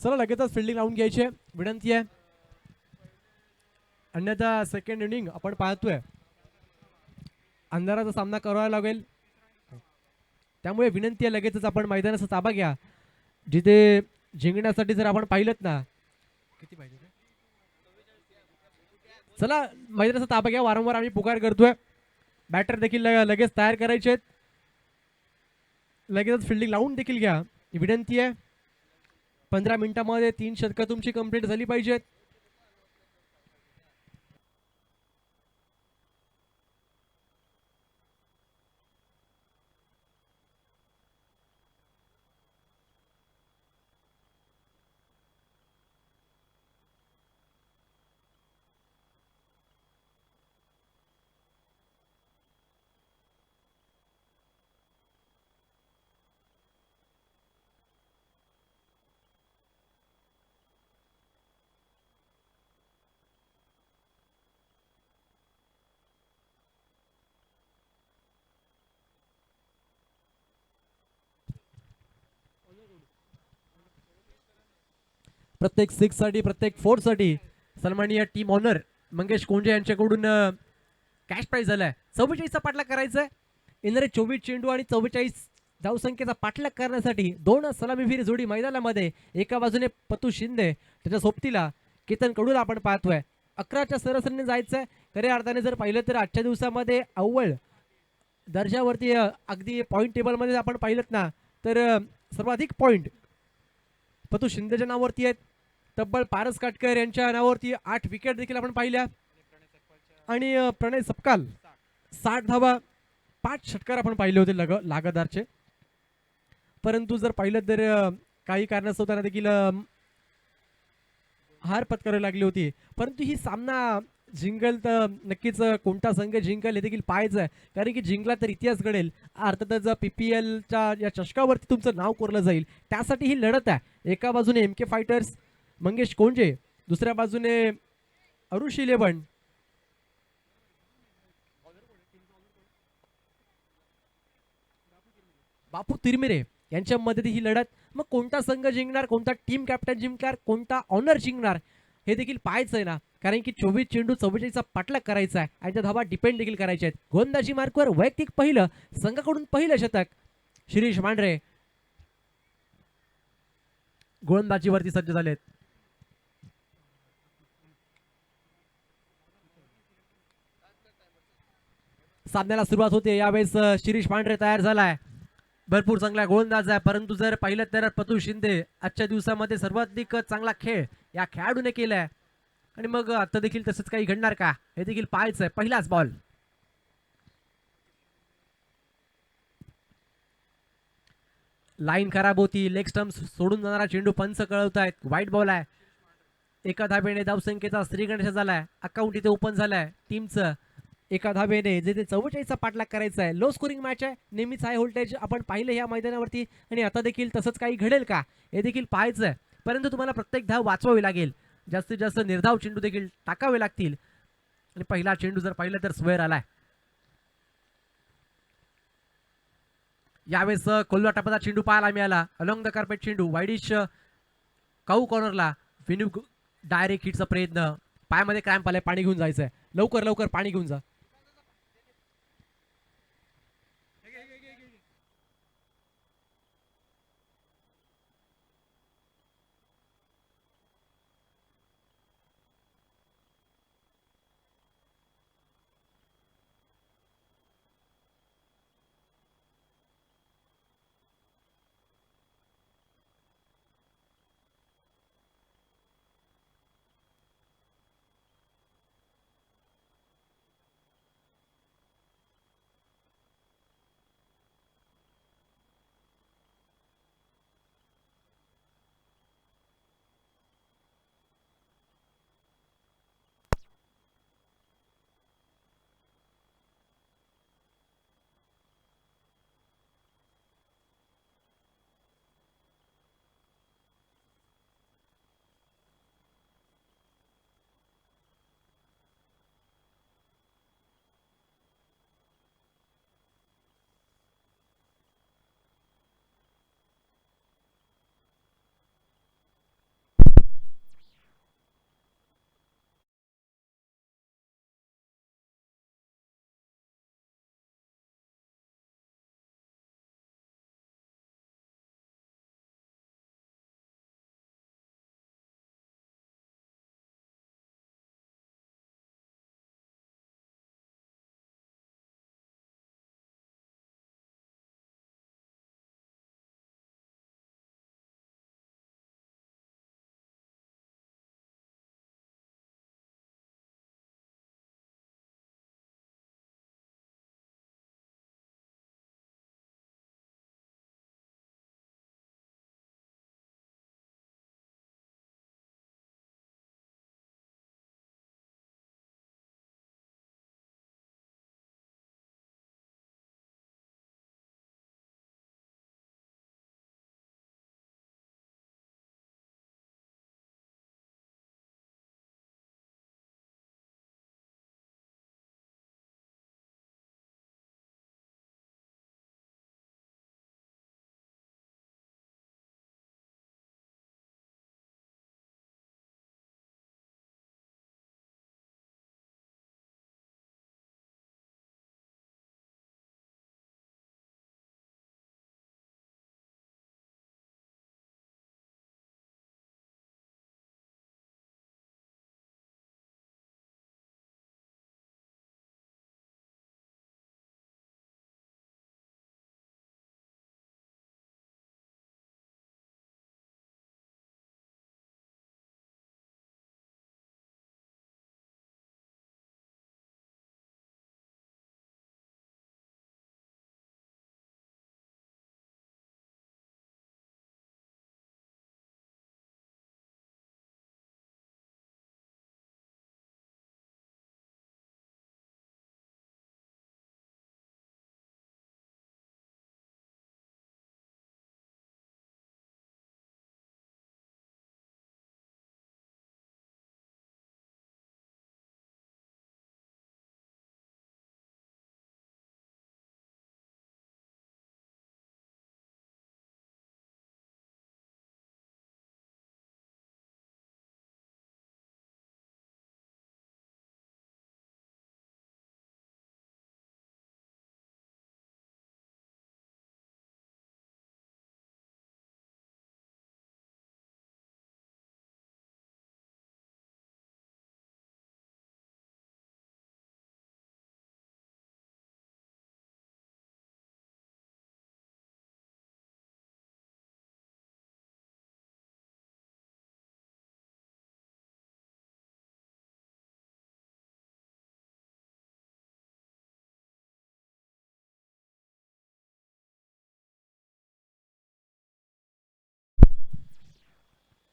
चला लगेचच फिल्डिंग लावून घ्यायची विनंती आहे, अन्यथा सेकंड इनिंग आपण पाहतोय अंधाराचा सामना करावा लागेल। त्यामुळे विनंती आहे लगेचच आपण मैदानाचा ताबा घ्या। जिथे जिंकण्यासाठी जर आपण पाहिलत ना किती पाहिजे, चला मैदानाचा ताबा घ्या। वारंवार आम्ही पुकार करतोय, बॅटर देखील लगेच तयार करायचे आहेत, लगेचच फिल्डिंग लावून देखील घ्या विनंती आहे। 15 मिनिटांमध्ये 3 षटकं तुमची कंप्लीट झाली पाहिजेत। प्रत्येक 6 साठी, प्रत्येक 4 साठी सन्माननीय टीम ऑनर मंगेश कोंजे यांच्याकडून कॅश प्राइज झालाय। 44चा पाठलाग करायचा आहे। येणारे 24 चेंडू आणि 44 धावसंख्येचा पाठलाग करण्यासाठी 2 सलामीवीर जोडी मैदानामध्ये। एका बाजूने पतू शिंदे, त्याच्या सोबतीला केतन कडूला आपण पाहतोय। 11च्या सरासरीने जायचंय। खऱ्या अर्थाने जर पाहिलं तर आजच्या दिवसामध्ये अव्वल दर्जावरती अगदी पॉईंट टेबलमध्ये आपण पाहिलं ना तर सर्वाधिक पॉईंट पतू शिंदेच्या नावावरती आहेत। तब्बल पारस काटकर यांच्या नावावरती 8 विकेट देखील आपण पाहिल्या आणि प्रणय सपकाल 60 धावा 5 षटकार आपण पाहिले होते लगातारचे। परंतु जर पाहिलं तर काही कारणास्तव त्यांना देखील हार पत्करावी लागली होती। परंतु ही सामना जिंकल तर नक्कीच कोणता संघ जिंकल हे देखील पाहायचं आहे, कारण की जिंकला तर इतिहास घडेल। अर्थातच PPLच्या या चषकावरती तुमचं नाव कोरलं जाईल, त्यासाठी ही लढत आहे। एका बाजूने MK फायटर्स मंगेश कोंजे, दुसऱ्या बाजूने आरुषी 11 बापू तिरमिरे यांच्यामध्ये ही लढत. मग कोणता संघ जिंकणार, कोणता टीम कॅप्टन जिंकणार, कोणता ऑनर जिंकणार हे देखील पाहायचं आहे ना. कारण की 24 चेंडू 44चा पाठलाग करायचा आहे आणि त्या धावा डिपेंड देखील करायचे आहेत. गोलंदाजी मार्कवर वैयक्तिक पहिलं, संघाकडून पहिलं शतक. शिरीष मांढरे गोलंदाजीवरती सज्ज झालेत. सामन्याला सुरुवात होते. यावेळेस शिरीष पांढरे तयार झालाय. भरपूर चांगला गोलंदाज आहे, परंतु जर पाहिलं तर पतू शिंदे आजच्या दिवसामध्ये सर्वाधिक चांगला खेळ या खेळाडूने केलाय. आणि मग आता देखील तसंच काही घडणार का हे देखील पाहायचंय. पहिलाच बॉल, लाईन खराब होती. लेग स्टम्प सोडून जाणारा चेंडू पंच कळवतायत. वाईट बॉल आहे. एका धाब्याने धावसंख्येचा श्रीगणेश झालाय. अकाउंट इथे ओपन झालाय टीमचं. एका धाब्याने जे ते 44चा पाठलाग करायचा आहे. लो स्कोरिंग मॅच आहे, नेहमीच हाय व्होल्टेज आपण पाहिलं या मैदानावरती. आणि आता देखील तसंच काही घडेल का हे देखील पाहायचं आहे. परंतु तुम्हाला प्रत्येक धाव वाचवावी लागेल. जास्तीत जास्त निर्धाव चेंडू देखील टाकावे लागतील. आणि पहिला चेंडू जर पाहिलं तर स्क्वेअर आलाय. यावेळेस कोल्हा टपाचा चेंडू पाहायला मिळाला. अलॉंग द कार्पेट चेंडू वाईडिश काऊ कॉर्नरला. विनू डायरेक्ट हिटचा प्रयत्न. पायामध्ये क्रॅम्प आलाय, पाणी घेऊन जायचंय. लवकर लवकर पाणी घेऊन जा.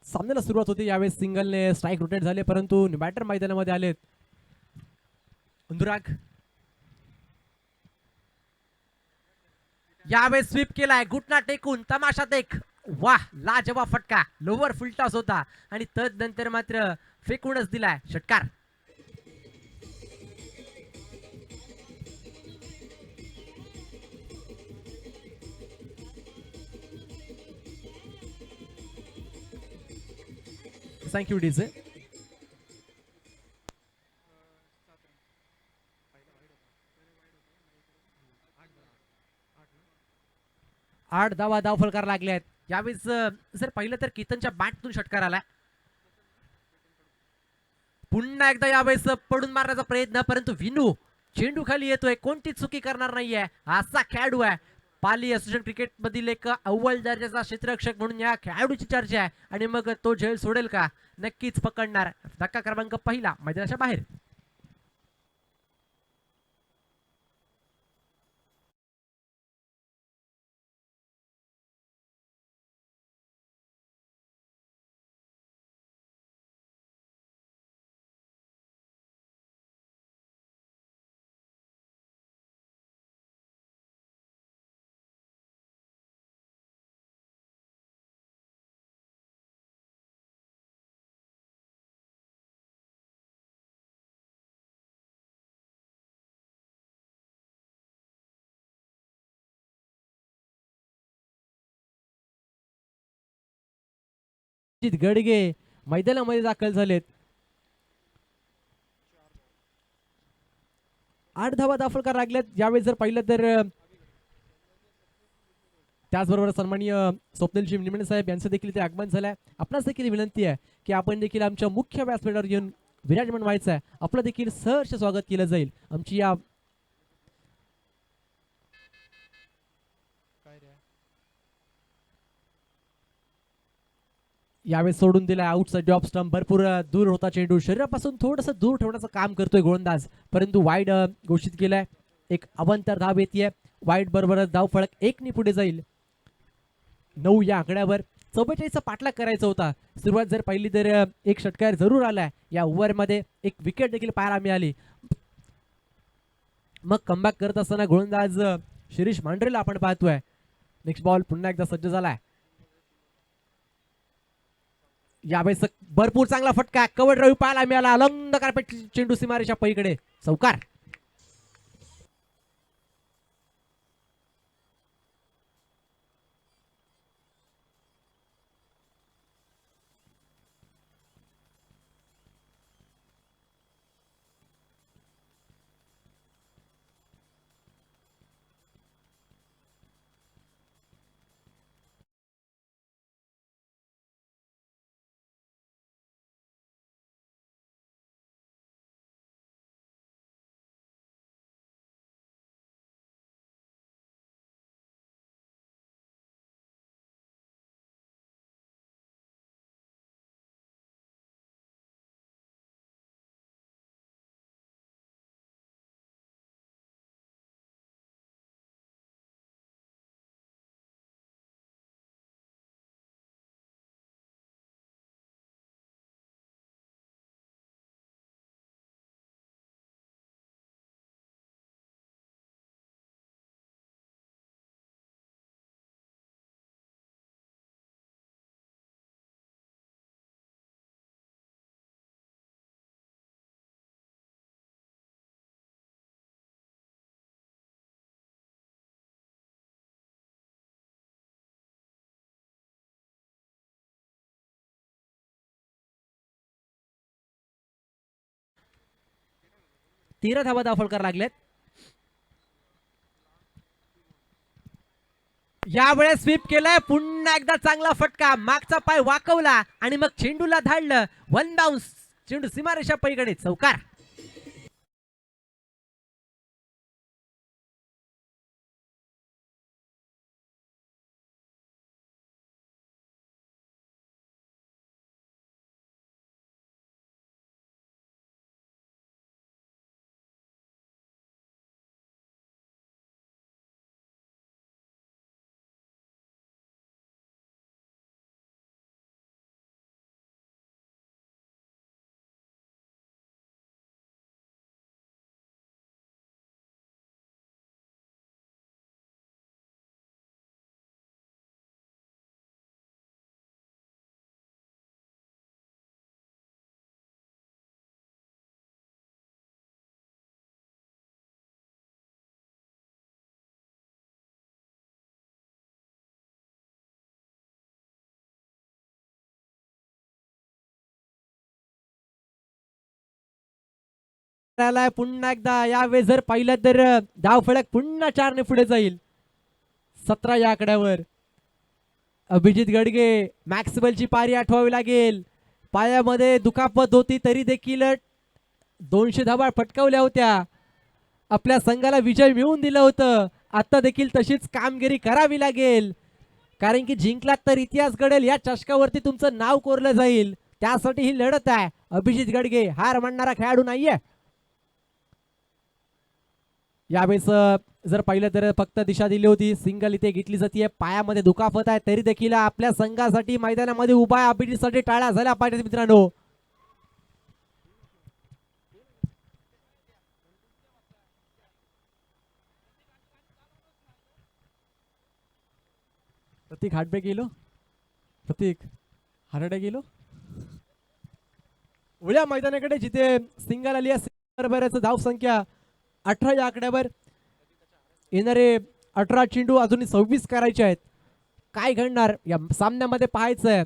सामन्याला सुरुवात होती. यावेळेस सिंगलने स्ट्राईक रोटेट झाले, परंतु बॅटर मैदानामध्ये आलेत. अनुराग यावेळेस स्वीप केलाय, घुटना टेकून तमाशा देख. वाह, लाजवाब फटका, लोवर फुलटॉस होता आणि तदनंतर मात्र फेकूनच दिलाय षटकार. Thank you DJ. 8 धावा धावफलकार लागले आहेत. यावेळेस जर पाहिलं तर केतनच्या बॅटतून षटकार आलाय. पुन्हा एकदा यावेळेस पडून मारण्याचा प्रयत्न, परंतु विनू चेंडू खाली येतोय, कोणतीच चुकी करणार नाहीये, असा खेळाडू आहे. पाली असोसिएशन क्रिकेट मधील एक अव्वल दर्जाचा क्षेत्ररक्षक म्हणून या खेळाडूची चर्चा आहे. आणि मग तो झेल सोडेल का? नक्कीच पकडणार. धक्का क्रमांक पहिला मैदानाच्या बाहेर. गडगे मैदानामध्ये दाखल झालेत. 8 धावा दाखल लागल्यात. यावेळेस जर पाहिलं तर त्याचबरोबर सन्माननीय स्वप्नील निमणे साहेब यांचं देखील इथे आगमन झालंय. आपणास देखील विनंती आहे की आपण देखील आमच्या मुख्य व्यासपीठावर येऊन विराजमान व्हायचं आहे. आपलं देखील सहर्ष स्वागत केलं जाईल. आमची यावेळेस सोडून दिला आउटचा जॉब स्टंप. भरपूर दूर होता चेंडू, शरीरापासून थोडंसं दूर ठेवण्याचं काम करतोय गोलंदाज, परंतु वाईड घोषित केलाय. एक अवंतर धाव येते. वाईड बरोबरच धाव फळक 1 पुढे जाईल. 9 या आकड्यावर 44चा पाठलाग करायचा होता. सुरुवात जर पाहिली तर एक षटकार जरूर आलाय. या ओव्हरमध्ये एक विकेट देखील पाहायला मिळाली. मग कमबॅक करत असताना गोलंदाज शिरीष मांढरेला आपण पाहतोय. नेक्स्ट बॉल पुन्हा एकदा सज्ज झालाय. यावेळेस भरपूर चांगला फटका, कव्हर ड्राईव्ह पाहायला मिळाला. अलंग कार्पेट चेंडू सीमारेच्या पलीकडे चौकार. तेरा धावा दाखल लागलेत. यावेळेस स्वीप केलाय. पुन्हा एकदा चांगला फटका, मागचा पाय वाकवला आणि मग चेंडूला धाडलं. 1 बाउन्स, चेंडू सीमारेषा पलीकडे चौकार. आलाय पुन्हा एकदा. यावेळेस जर पाहिलं तर धाव फलक पुन्हा 4 पुढे जाईल. 17 या आकड्यावर. अभिजित गडगे, मॅक्सवेलची पारी आठवावी लागेल. पायामध्ये दुखापत होती तरी देखील 200 धावा फटकावल्या होत्या. आपल्या संघाला विजय मिळवून दिलं होतं. आता देखील तशीच कामगिरी करावी लागेल, कारण की जिंकलात तर इतिहास घडेल. या चषकावरती तुमचं नाव कोरलं जाईल. त्यासाठी ही लढत आहे. अभिजित गडगे हार मानणारा खेळाडू नाहीये. यावेळेस जर पाहिलं तर फक्त दिशा दिली होती. सिंगल इथे घेतली जाते. पायामध्ये दुखापत आहे तरी देखील आपल्या संघासाठी मैदानामध्ये उभा आहे. अभिजितसाठी टाळ्या झाल्या पाहिजेत मित्रांनो. प्रतीक हाटबे गेलो. प्रतीक हारडे गेलो. उड्या मैदानाकडे जिथे सिंगल आली आहे बरोबरच धाव संख्या 18 या आकड्यावर. येणारे 18 चेंडू अजूनही 26 करायचे आहेत. काय घडणार या सामन्यामध्ये पाहायचं आहे.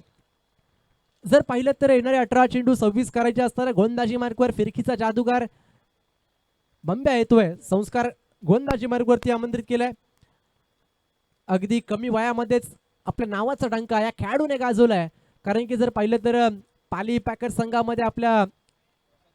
जर पाहिलं तर येणारे 18 चेंडू 26 करायचे असताना गोलंदाजी मार्कवर फिरकीचा जादूगार बंब्या येतोय. संस्कार गोलंदाजी मार्कवरती आमंत्रित केलाय. अगदी कमी वयामध्येच आपल्या नावाचा डंका या खेळाडूने गाजवलाय. कारण की जर पाहिलं तर पाली पॅकर संघामध्ये आपल्या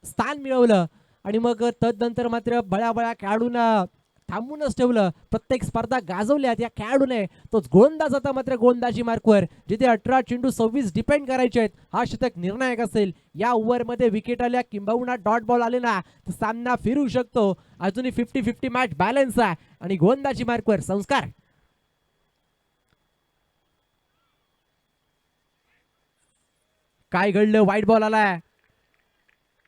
स्थान मिळवलं आणि मग तदनंतर मात्र बळ्या खेळाडूंना थांबूनच ठेवलं. प्रत्येक स्पर्धा गाजवल्यात या खेळाडूने. तोच गोलंदाज आता मात्र गोलंदाजी मार्कवर जिथे 18 चेंडू 26 डिपेंड करायचे आहेत. हा शतक निर्णायक असेल. या ओव्हरमध्ये विकेट आल्या किंबहुना डॉट बॉल आले ना तर सामना फिरू शकतो. अजूनही 50-50 मॅच बॅलन्स आहे आणि गोलंदाजी मार्कवर संस्कार. काय घडलं. वाईट बॉल आलाय.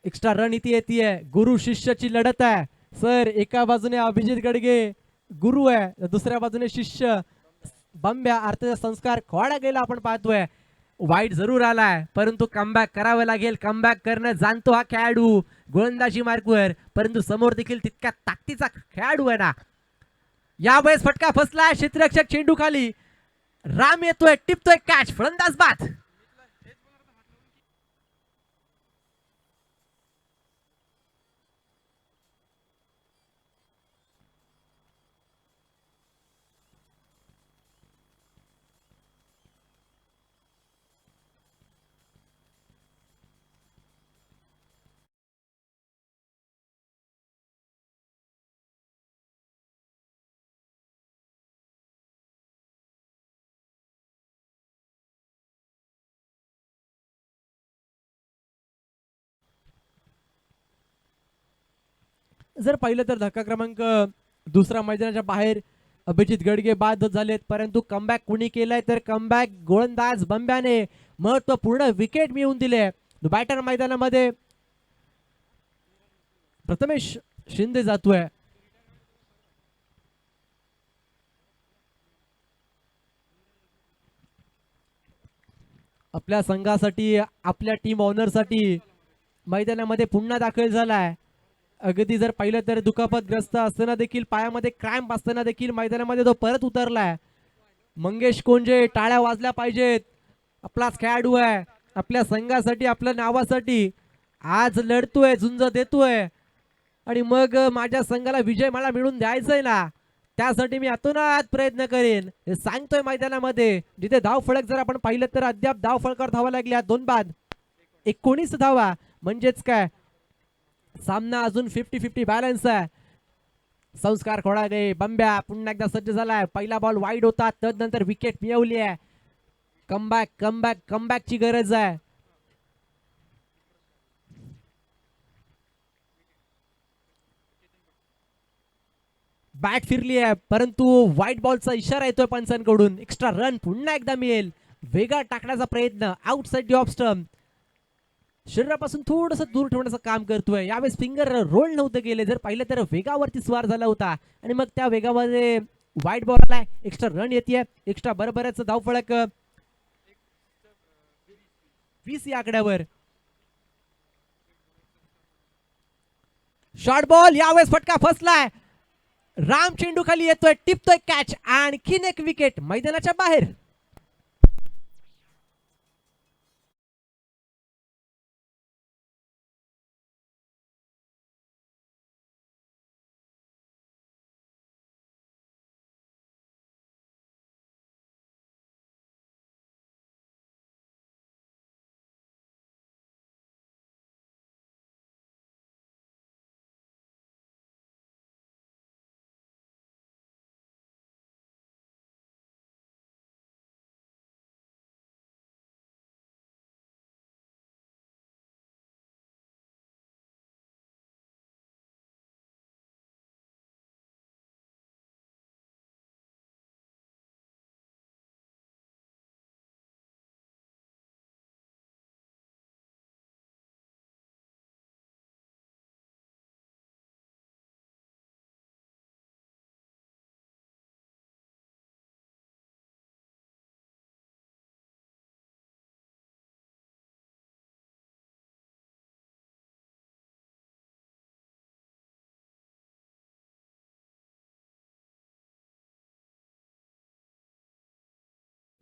एक्स्ट्रा रन इथे येते. गुरु शिष्याची लढत आहे. सर एका बाजूने अभिजित गडगे गुरु आहे, दुसऱ्या बाजूने शिष्य बंब्या अर्थात संस्कार खोडा गेला. आपण पाहतोय वाईट जरूर आलाय परंतु कमबॅक करावं लागेल. कमबॅक करणं जाणतो हा खेळाडू गोलंदाजी मार्कवर. परंतु समोर देखील तितक्या ताकदीचा खेळाडू आहे ना. यावेळेस फटका फसलाय. क्षेत्ररक्षक चेंडू खाली. राम येतोय टिपतोय कॅच. फलंदाज बाद. जर पाहिलं तर धक्का क्रमांक दुसरा मैदानाच्या बाहेर अभिजित गडगे बाद झालेत. परंतु कमबॅक कुणी केलाय तर कमबॅक गोलंदाज बंब्याने महत्वपूर्ण विकेट मिळवून दिले. बॅटर मैदानामध्ये प्रथमेश शिंदे जातोय. आपल्या संघासाठी आपल्या टीम ऑनरसाठी मैदानामध्ये पुन्हा दाखल झालाय. अगदी जर पाहिलं तर दुखापतग्रस्त असताना देखील पायामध्ये क्रॅम्प असताना देखील मैदानामध्ये तो परत उतरलाय. मंगेश कोंजे टाळ्या वाजल्या पाहिजेत. आपलाच खेळाडू आहे. आपल्या संघासाठी आपल्या नावासाठी आज लढतोय झुंज देतोय आणि मग माझ्या संघाला विजय मला मिळून द्यायचंय ना त्यासाठी मी अतोनात प्रयत्न करेन हे सांगतोय मैदानामध्ये. जिथे धाव फलक जर आपण पाहिलं तर अद्याप धाव फलकावर धावा लागल्या 2 बाद 19 धावा. म्हणजेच काय सामना अजून 50-50 बॅलन्स आहे. संस्कार खोडागे बंब्या पुन्हा एकदा सज्ज झालाय. पहिला बॉल वाईड होता तदनंतर विकेट मिळवली आहे. कमबॅक कमबॅक कमबॅकची गरज आहे. बॅट फिरली आहे परंतु व्हाईट बॉलचा इशारा येतोय पंचांकडून. एक्स्ट्रा रन पुन्हा एकदा मिळेल. वेगा टाकण्याचा प्रयत्न आउटसाइड दी ऑफ स्टंप. शरीरापासून थोडस दूर ठेवण्याचं काम करतोय. यावेळेस फिंगर रोल नव्हते गेले. जर पाहिलं तर वेगावरती स्वार झाला होता आणि मग त्या वेगामध्ये व्हाईट बॉल आलाय. एक्स्ट्रा रन येते. एक्स्ट्रा बरोबरच धाव फलक 20 या आकड्यावर. Short ball. यावेळेस फटका फसलाय. राम चेंडू खाली येतोय टिपतोय कॅच. आणखीन एक विकेट मैदानाच्या बाहेर.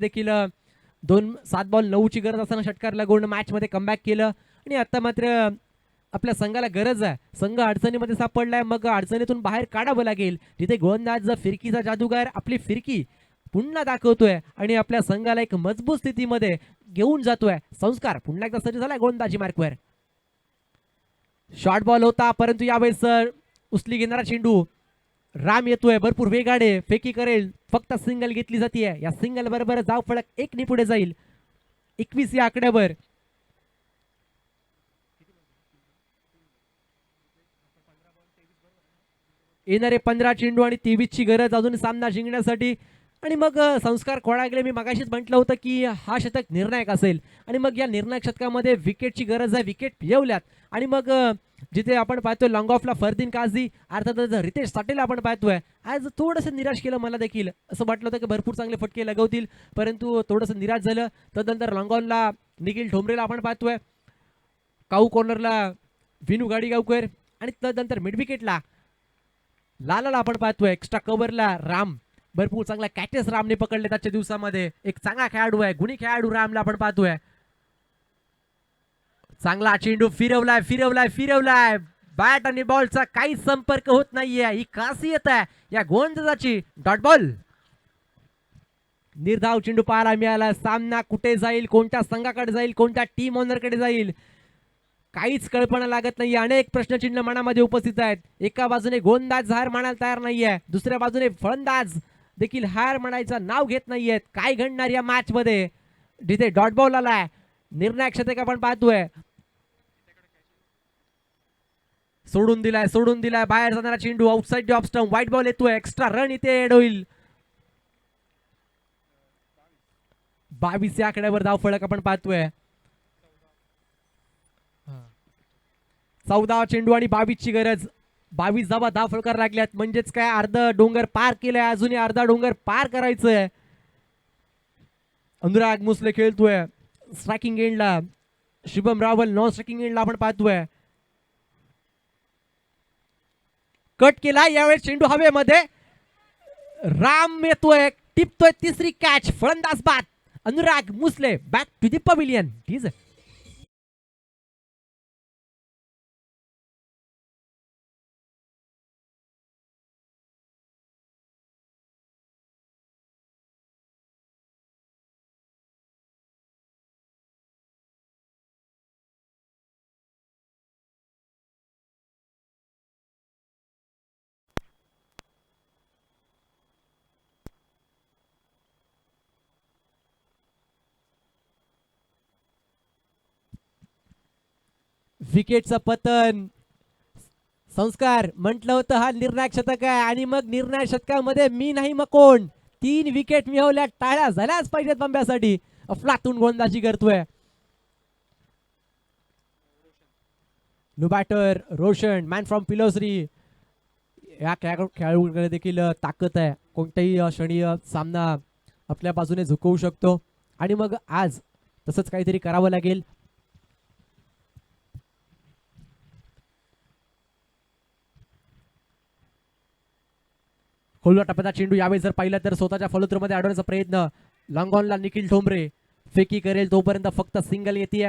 देखील 7 बॉल 9ची गरज असताना षटकार लागून मॅच मध्ये कमबॅक केलं आणि आता मात्र आपल्या संघाला गरज आहे. संघ अडचणीमध्ये सापडलाय, मग अडचणीतून बाहेर काढावं लागेल. तिथे गोलंदाज फिरकीचा जादूगार आपली फिरकी पुन्हा दाखवतोय आणि आपल्या संघाला एक मजबूत स्थितीमध्ये घेऊन जातोय. संस्कार पुन्हा एकदा सज्ज झालाय गोलंदाजी मार्कवर. शॉर्ट बॉल होता, परंतु यावेळेस उचली घेणारा चेंडू राम येतोय, भरपूर वेगाडे फेकी करेल, फक्त सिंगल घेतली जाते. या सिंगल बरोबर धाव फलक 1 पुढे जाईल 21 या आकड्यावर. येणारे 15 चेंडू आणि 23ची गरज अजून सामना जिंकण्यासाठी. आणि मग संस्कार खोळागले, मी मगाशीच म्हटलं होतं की हा शतक निर्णायक असेल आणि मग या निर्णायक शतकामध्ये विकेटची गरज आहे. विकेट मिळवल्यात आणि मग जिथे आपण पाहतोय लॉंग ऑफला फरदीन काझी, अर्थातच रितेश साटेला आपण पाहतोय. आज थोडंसं निराश केलं मला देखील, असं वाटलं होतं की भरपूर चांगले फटके लगवतील, परंतु थोडंसं निराश झालं. तदनंतर लॉंग ऑनला निखिल ठोंबरेला आपण पाहतोय, काऊ कॉर्नरला विनू गाडीगावकर आणि तदनंतर मिड विकेटला लालाला आपण पाहतोय. एक्स्ट्रा कव्हरला राम, भरपूर चांगला कॅचेस रामने पकडले आजच्या दिवसामध्ये. एक चांगला खेळाडू आहे, गुणी खेळाडू रामला आपण पाहतोय. चांगला चेंडू फिरवलाय फिरवलाय फिरवलाय, बॅट आणि बॉलचा काही संपर्क होत नाहीये. ही खासियत आहे या गोलंदाजाची. Dot ball. निर्धाव चेंडू पाहायला मिळाला. सामना कुठे जाईल, कोणत्या संघाकडे जाईल, कोणत्या टीम ऑनरकडे जाईल, काहीच कल्पना लागत नाहीये. अनेक प्रश्नचिन्ह मनामध्ये उपस्थित आहेत. एका बाजूने गोलंदाज हार मानायला तयार नाहीये, दुसऱ्या बाजूने फलंदाज देखील हार म्हणायचं नाव घेत नाहीयेत. काय घडणार या मॅच मध्ये, जिथे डॉट बॉल आलाय. निर्णायक शतक आपण पाहतोय. सोडून दिलाय बाहेर जाणारा चेंडू, outside the off stump, white ball येतोय. एक्स्ट्रा रन इथे एड होईल. 22 या आकड्यावर धाव फलक आपण पाहतोय. 14 चेंडू आणि 22ची गरज. 22 धावा धाव फलकार लागल्यात, म्हणजेच काय अर्ध डोंगर पार केलाय, अजूनही अर्धा डोंगर पार करायचंय. अनुराग मुसले खेळतोय स्ट्रायकिंग एंडला, शुभम रावल नॉन स्ट्रायकिंग एंडला आपण पाहतोय. कट केला, यावेळेस चेंडू हवेमध्ये, राम येतोय, टिपतोय, तिसरी कॅच, फलंदाज बाद. Anurag Musale back to the pavilion. ठीक आहे. विकेटचं पतन. संस्कार म्हटलं होतं हा निर्णायक शतक आहे आणि मग निर्णायक शतकामध्ये मी नाही मग कोण. 3 विकेट मिळवल्या, टाळ्या झाल्याच पाहिजेत बंब्यासाठी. अफलातून गोलंदाजी करतोय. New batter Roshan, man from Pilosari. या खेळाडूकडे देखील ताकद आहे, कोणत्याही क्षणी सामना आपल्या बाजूने झुकवू शकतो आणि मग आज तसंच काहीतरी करावं लागेल. खोलवा टप्प्याचा चेंडू, यावेळी जर पाहिलं तर स्वतःच्या फॉलोथ्रूमध्ये अडवण्याचा प्रयत्न. लॉंग ऑनला निखिल ठोंबरे फेकी करेल तोपर्यंत फक्त सिंगल येते.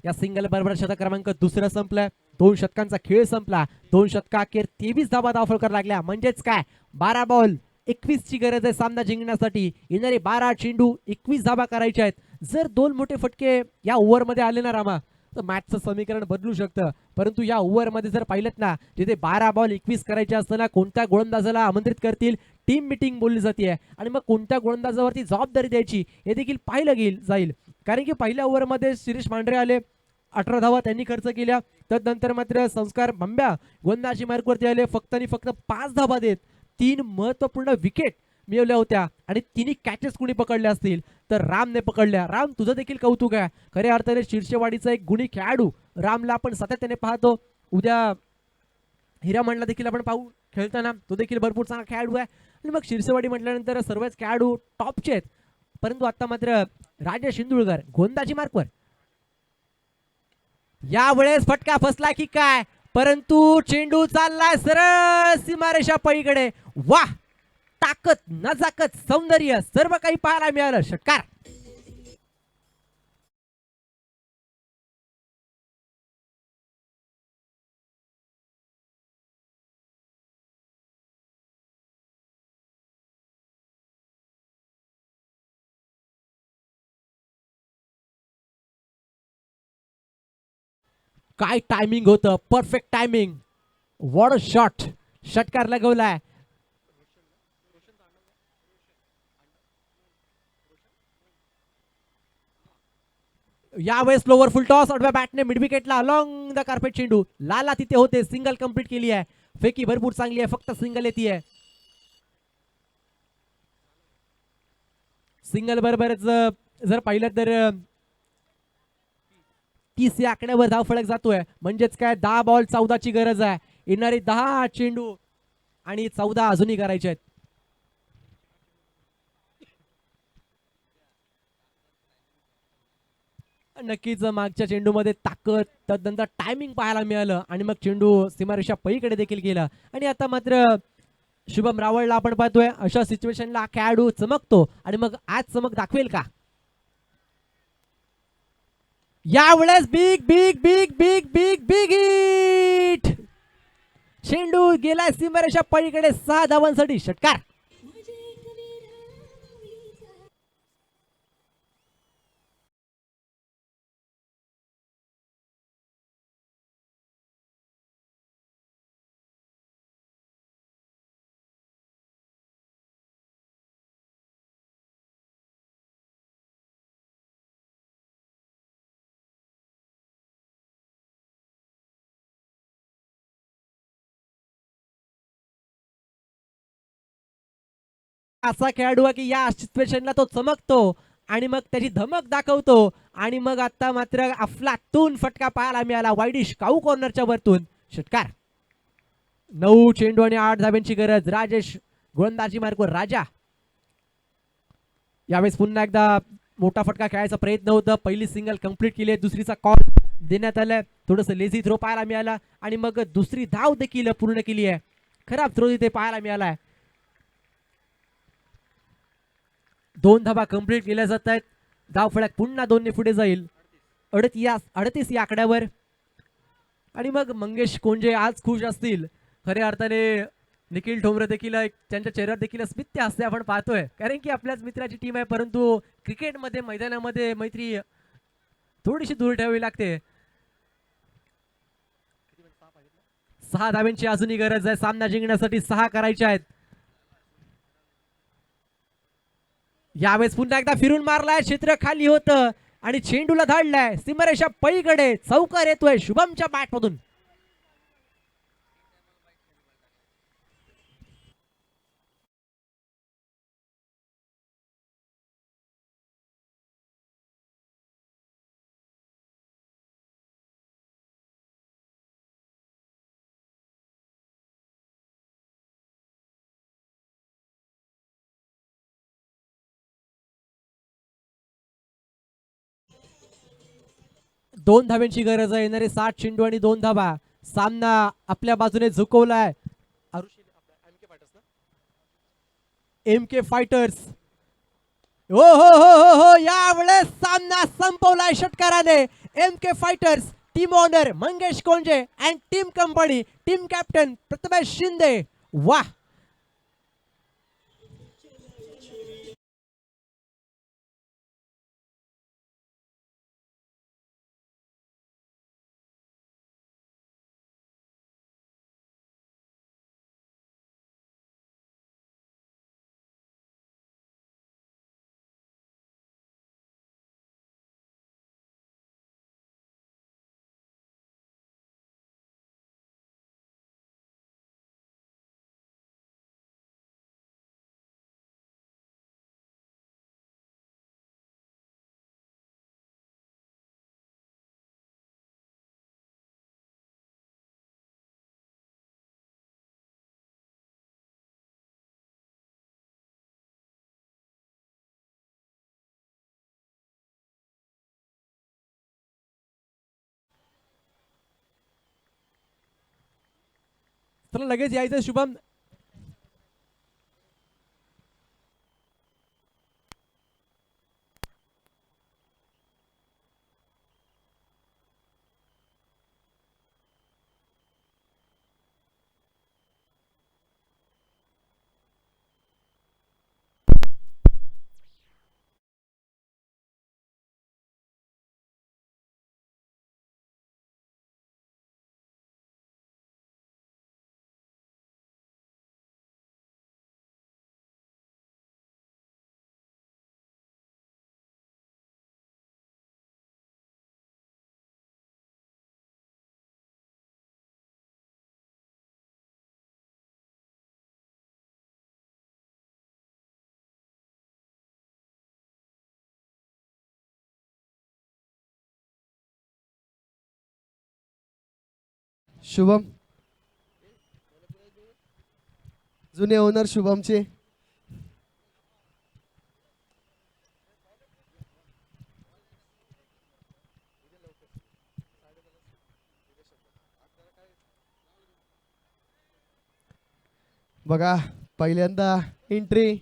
या सिंगल बरोबर शतक क्रमांक 2 संपलाय. 2 षटकांचा खेळ संपला. 2 षटकाखेर 23 धावा धावफलकार लागल्या, म्हणजेच काय 12 बॉल 21ची गरज आहे सामना जिंकण्यासाठी. येणारे 12 चेंडू 21 धावा करायच्या आहेत. जर 2 मोठे फटके या ओव्हरमध्ये आले ना रामा, तर मॅचचं समीकरण बदलू शकतं. परंतु या ओव्हरमध्ये जर पाहिलं ना, जिथे 12 बॉल 21 करायचे असताना कोणत्या गोलंदाजाला आमंत्रित करतील, टीम मिटिंग बोलली जाते आणि मग कोणत्या गोलंदाजावरती जबाबदारी द्यायची हे देखील पाहिलं जाईल. कारण की पहिल्या ओव्हरमध्ये शिरीष मांढरे आले, 18 धावा त्यांनी खर्च केल्या. तदनंतर मात्र संस्कार भंब्या गोलंदाजी मार्कवरती आले, फक्त आणि फक्त 5 धावा देत 3 महत्वपूर्ण विकेट मिळवल्या होत्या आणि 3 कॅचेस कुणी पकडल्या असतील तर रामने पकडल्या. राम, तुझं देखील कौतुक आहे. खऱ्या अर्थाने शिरशेवाडीचा एक गुणी खेळाडू रामला आपण सातत्याने पाहतो. उद्या हिरामणला देखील आपण पाहू खेळताना, तो देखील भरपूर चांगला खेळाडू आहे. आणि मग शिरसेवाडी म्हटल्यानंतर सर्वच खेळाडू टॉपचे आहेत. परंतु आता मात्र राजा शिंदुळकर गोलंदाजी मार्कवर. यावेळेस फटका फसला की काय, परंतु चेंडू चाललाय सरळ सीमारेषा पलीकडे. वाह, ताकद, नजाकत, सौंदर्य सर्व काही पाहायला मिळालं. षटकार. काय टायमिंग होतं, perfect timing. What a shot. षटकार लगवलाय. यावेळेस लोवर फुल टॉस आडव्या बॅटने मिड विकेटला अलॉंग द कार्पेट चेंडू. लाला तिथे होते, सिंगल कंप्लीट केली आहे. फेकी भरपूर चांगली आहे, फक्त सिंगल येते. सिंगल बरोबरच जर पाहिलं तर 30 या आकड्यावर धाव फलक जातोय. म्हणजेच काय 10 बॉल 14 ची गरज आहे. येणारे 10 चेंडू आणि 14 अजूनही करायचे आहेत. नक्कीच मागच्या चेंडूमध्ये ताकद, त्यानंतर टायमिंग पाहायला मिळालं आणि मग चेंडू सीमारेषा पलीकडे देखील गेला. आणि आता मात्र शुभम रावळला आपण पाहतोय अशा सिच्युएशनला खेळाडू चमकतो आणि मग आज चमक दाखवेल का. यावेळेस big big big big big big hit. चेंडू गेलाय सीमारेषा पलीकडे 6 धावांसाठी. षटकार. असा खेळाडू आहे की या सिच्युएशनला तो चमकतो आणि मग त्याची धमक दाखवतो. आणि मग आता मात्र अफलातून फटका पाहायला मिळाला वाईडिश काऊ कॉर्नरच्या वरतून. षटकार. 9 चेंडू आणि 8 धाब्यांची गरज. राजेश गोलंदाजी मार्गवर राजा. यावेळेस पुन्हा एकदा मोठा फटका खेळायचा प्रयत्न होता. पहिली सिंगल कंप्लीट केली आहे, दुसरीचा कॉल देण्यात आलाय. थोडंसं लेझी थ्रो पाहायला मिळाला आणि मग दुसरी धाव देखील पूर्ण केली आहे. खराब थ्रो तिथे पाहायला मिळालाय. 2 धाबा कंप्लीट केल्या जात आहेत. धाव फलक पुन्हा 2 ने पुढे जाईल. 38 या आकड्यावर. आणि मग मंगेश कोंजे आज खुश असतील खऱ्या अर्थाने. निखिल ठोंबरे देखील त्यांच्या चेहऱ्यावर देखील स्मित हास्य आपण पाहतोय, कारण की आपल्याच मित्राची टीम आहे. परंतु क्रिकेटमध्ये मैदानामध्ये मैत्री थोडीशी दूर ठेवावी लागते. 6 धाब्यांची अजूनही गरज आहे. सामना जिंकण्यासाठी 6 करायचे आहेत. यावेळेस पुन्हा एकदा फिरून मारलाय. क्षेत्र खाली होतं आणि चेंडूला धाडलाय सीमारेषा पलीकडे. चौकार येतोय शुभमच्या बॅटमधून. दोन धाब्यांची गरज आहे. येणारे 60 चेंडू आणि 2 धाबा. सामना आपल्या बाजूने झुकवलाय. M K fighters. हो हो हो हो हो. यावेळेस सामना संपवलाय षटकाराने. M K fighters team owner Mangesh Konje and team company team captain Prathamesh Shinde. वाह. चला लगेच यायचं शुभम. शुभम, जुने ओनर शुभमचे. बघा पहिल्यांदा एंट्री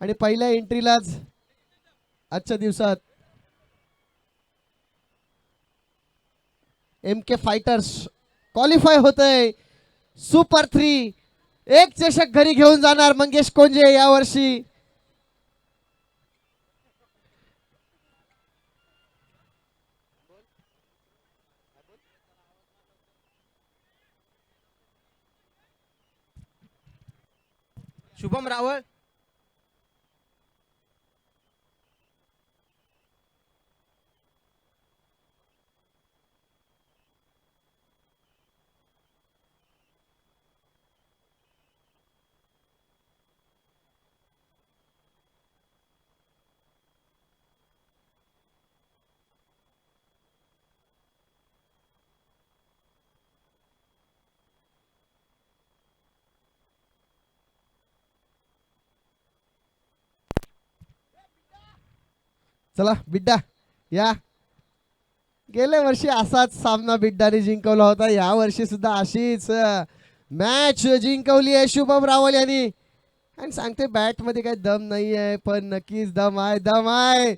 आणि पहिल्या एंट्रीलाच आजच्या दिवसात MK फायटर्स क्वालिफाय होतंय. सुपर 3 एक चषक घरी घेऊन जाणार मंगेश कोंजे यावर्षी. शुभम रावळ, चला बिड्डा या. गेल्या वर्षी असाच सामना बिड्डाने जिंकवला होता. या वर्षी सुद्धा अशीच मॅच जिंकवली आहे शुभम रावल यांनी. आणि सांगते बॅट मध्ये काही दम नाही आहे, पण नक्कीच दम आहे, दम आहे.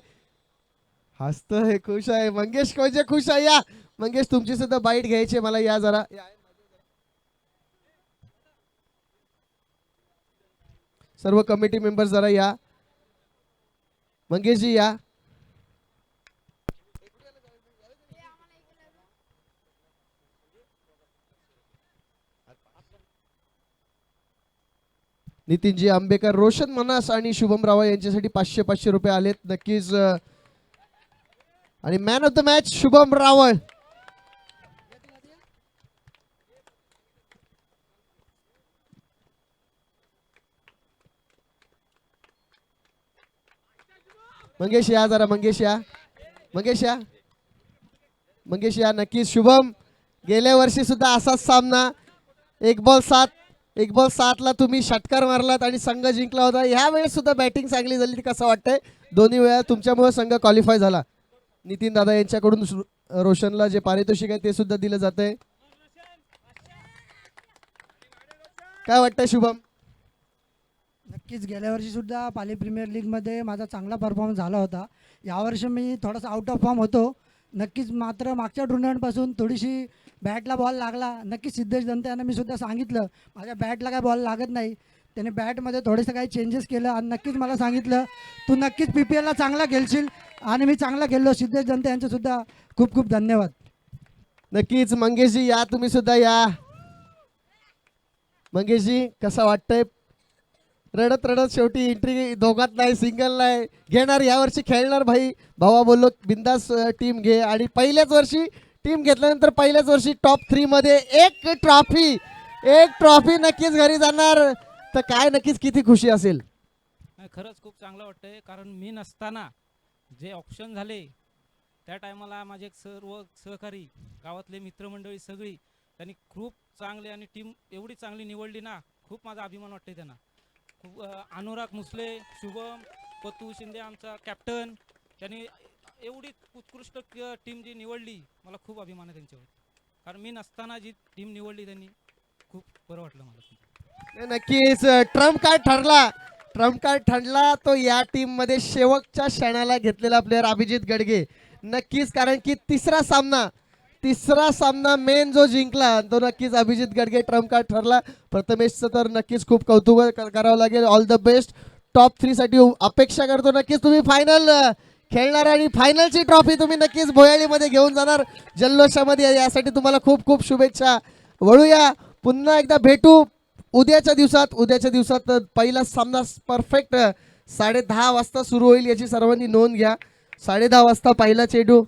हसतोय, खुश आहे. मंगेश कोंजे खुश आहे. या मंगेश, तुमची सुद्धा बाईट घ्यायची मला. या जरा सर्व कमिटी मेंबर जरा या. मंगेशजी या. नितीनजी आंबेकर, रोशन मनास आणि शुभम रावळ यांच्यासाठी 500 रुपये आलेत नक्कीच. आणि man of the match Shubham Rawal. Mangesh या जरा. मंगेश या. मंगेश या. मंगेश या नक्कीच. शुभम, गेल्या वर्षी सुद्धा असाच सामना 1 बॉल 7 ला तुम्ही षटकार मारलात आणि संघ जिंकला होता. ह्या वेळेस सुद्धा बॅटिंग चांगली झाली. कसं वाटतंय? दोन्ही वेळा तुमच्यामुळे संघ क्वालिफाय झाला. नितीन दादा यांच्याकडून रोशनला जे पारितोषिक आहे ते सुद्धा दिलं जातंय. काय वाटतंय शुभम? नक्कीच गेल्या वर्षी सुद्धा पाली प्रीमियर लीगमध्ये माझा चांगला परफॉर्मन्स झाला होता. यावर्षी मी थोडासा आउट ऑफ फॉर्म होतो नक्कीच. मात्र मागच्या टुर्नामेंटपासून थोडीशी बॅटला बॉल लागला. नक्कीच सिद्धेश दंते यांना मी सुद्धा सांगितलं माझ्या बॅटला काय बॉल लागत नाही. त्याने बॅटमध्ये थोडेसे काही चेंजेस केलं आणि नक्कीच मला सांगितलं तू नक्कीच PPLला चांगला खेळशील. आणि मी चांगला खेळलो. सिद्धेश दंते यांचे सुद्धा खूप खूप धन्यवाद. नक्कीच. मंगेशजी या, तुम्ही सुद्धा या. मंगेशजी कसं वाटतंय? रडत रडत शेवटी एंट्री दोघात नाही, सिंगल नाही घेणार. यावर्षी खेळणार भाई. भावा बोललो बिंदास टीम घे. आणि पहिल्याच वर्षी टीम घेतल्यानंतर पहिल्याच वर्षी टॉप 3 मध्ये एक ट्रॉफी नक्कीच घरी जाणार. तर काय नक्कीच किती खुशी असेल. खरंच खूप चांगलं वाटतंय. कारण मी नसताना जे ऑप्शन झाले त्या टायमाला माझे सर्व सहकारी गावातले मित्रमंडळी सगळी त्यांनी खूप चांगले आणि टीम एवढी चांगली निवडली ना. खूप माझा अभिमान वाटतंय त्यांना. खूप अनुराग मुसले, शुभम, पतू शिंदे आमचा कॅप्टन, त्यांनी एवढी उत्कृष्ट टीम जी निवडली मला खूप अभिमान आहे त्यांच्यावर. कारण मी नसताना जी टीम निवडली त्यांनी खूप बरं वाटलं मला. नक्कीच ट्रम्प कार्ड ठरला तो या टीम मध्ये शेवटच्या क्षणाला घेतलेला प्लेअर अभिजित गडगे. नक्कीच, कारण की तिसरा सामना मेन जो जिंकला तो नक्कीच अभिजित गडगे ट्रम्प कार्ड ठरला. प्रथमेशचं तर नक्कीच खूप कौतुक करावं लागेल. All the best. टॉप 3 साठी अपेक्षा करतो. नक्कीच तुम्ही फायनल खेळणार आणि फायनलची ट्रॉफी तुम्ही नक्कीच भोयाळीमध्ये घेऊन जाणार जल्लोषामध्ये. यासाठी तुम्हाला खूप खूप शुभेच्छा. वळूया पुन्हा एकदा भेटू उद्याच्या दिवसात. पहिला सामना परफेक्ट 10:30 वाजता सुरू होईल याची सर्वांनी नोंद घ्या. 10:30 वाजता पहिला चेंडू.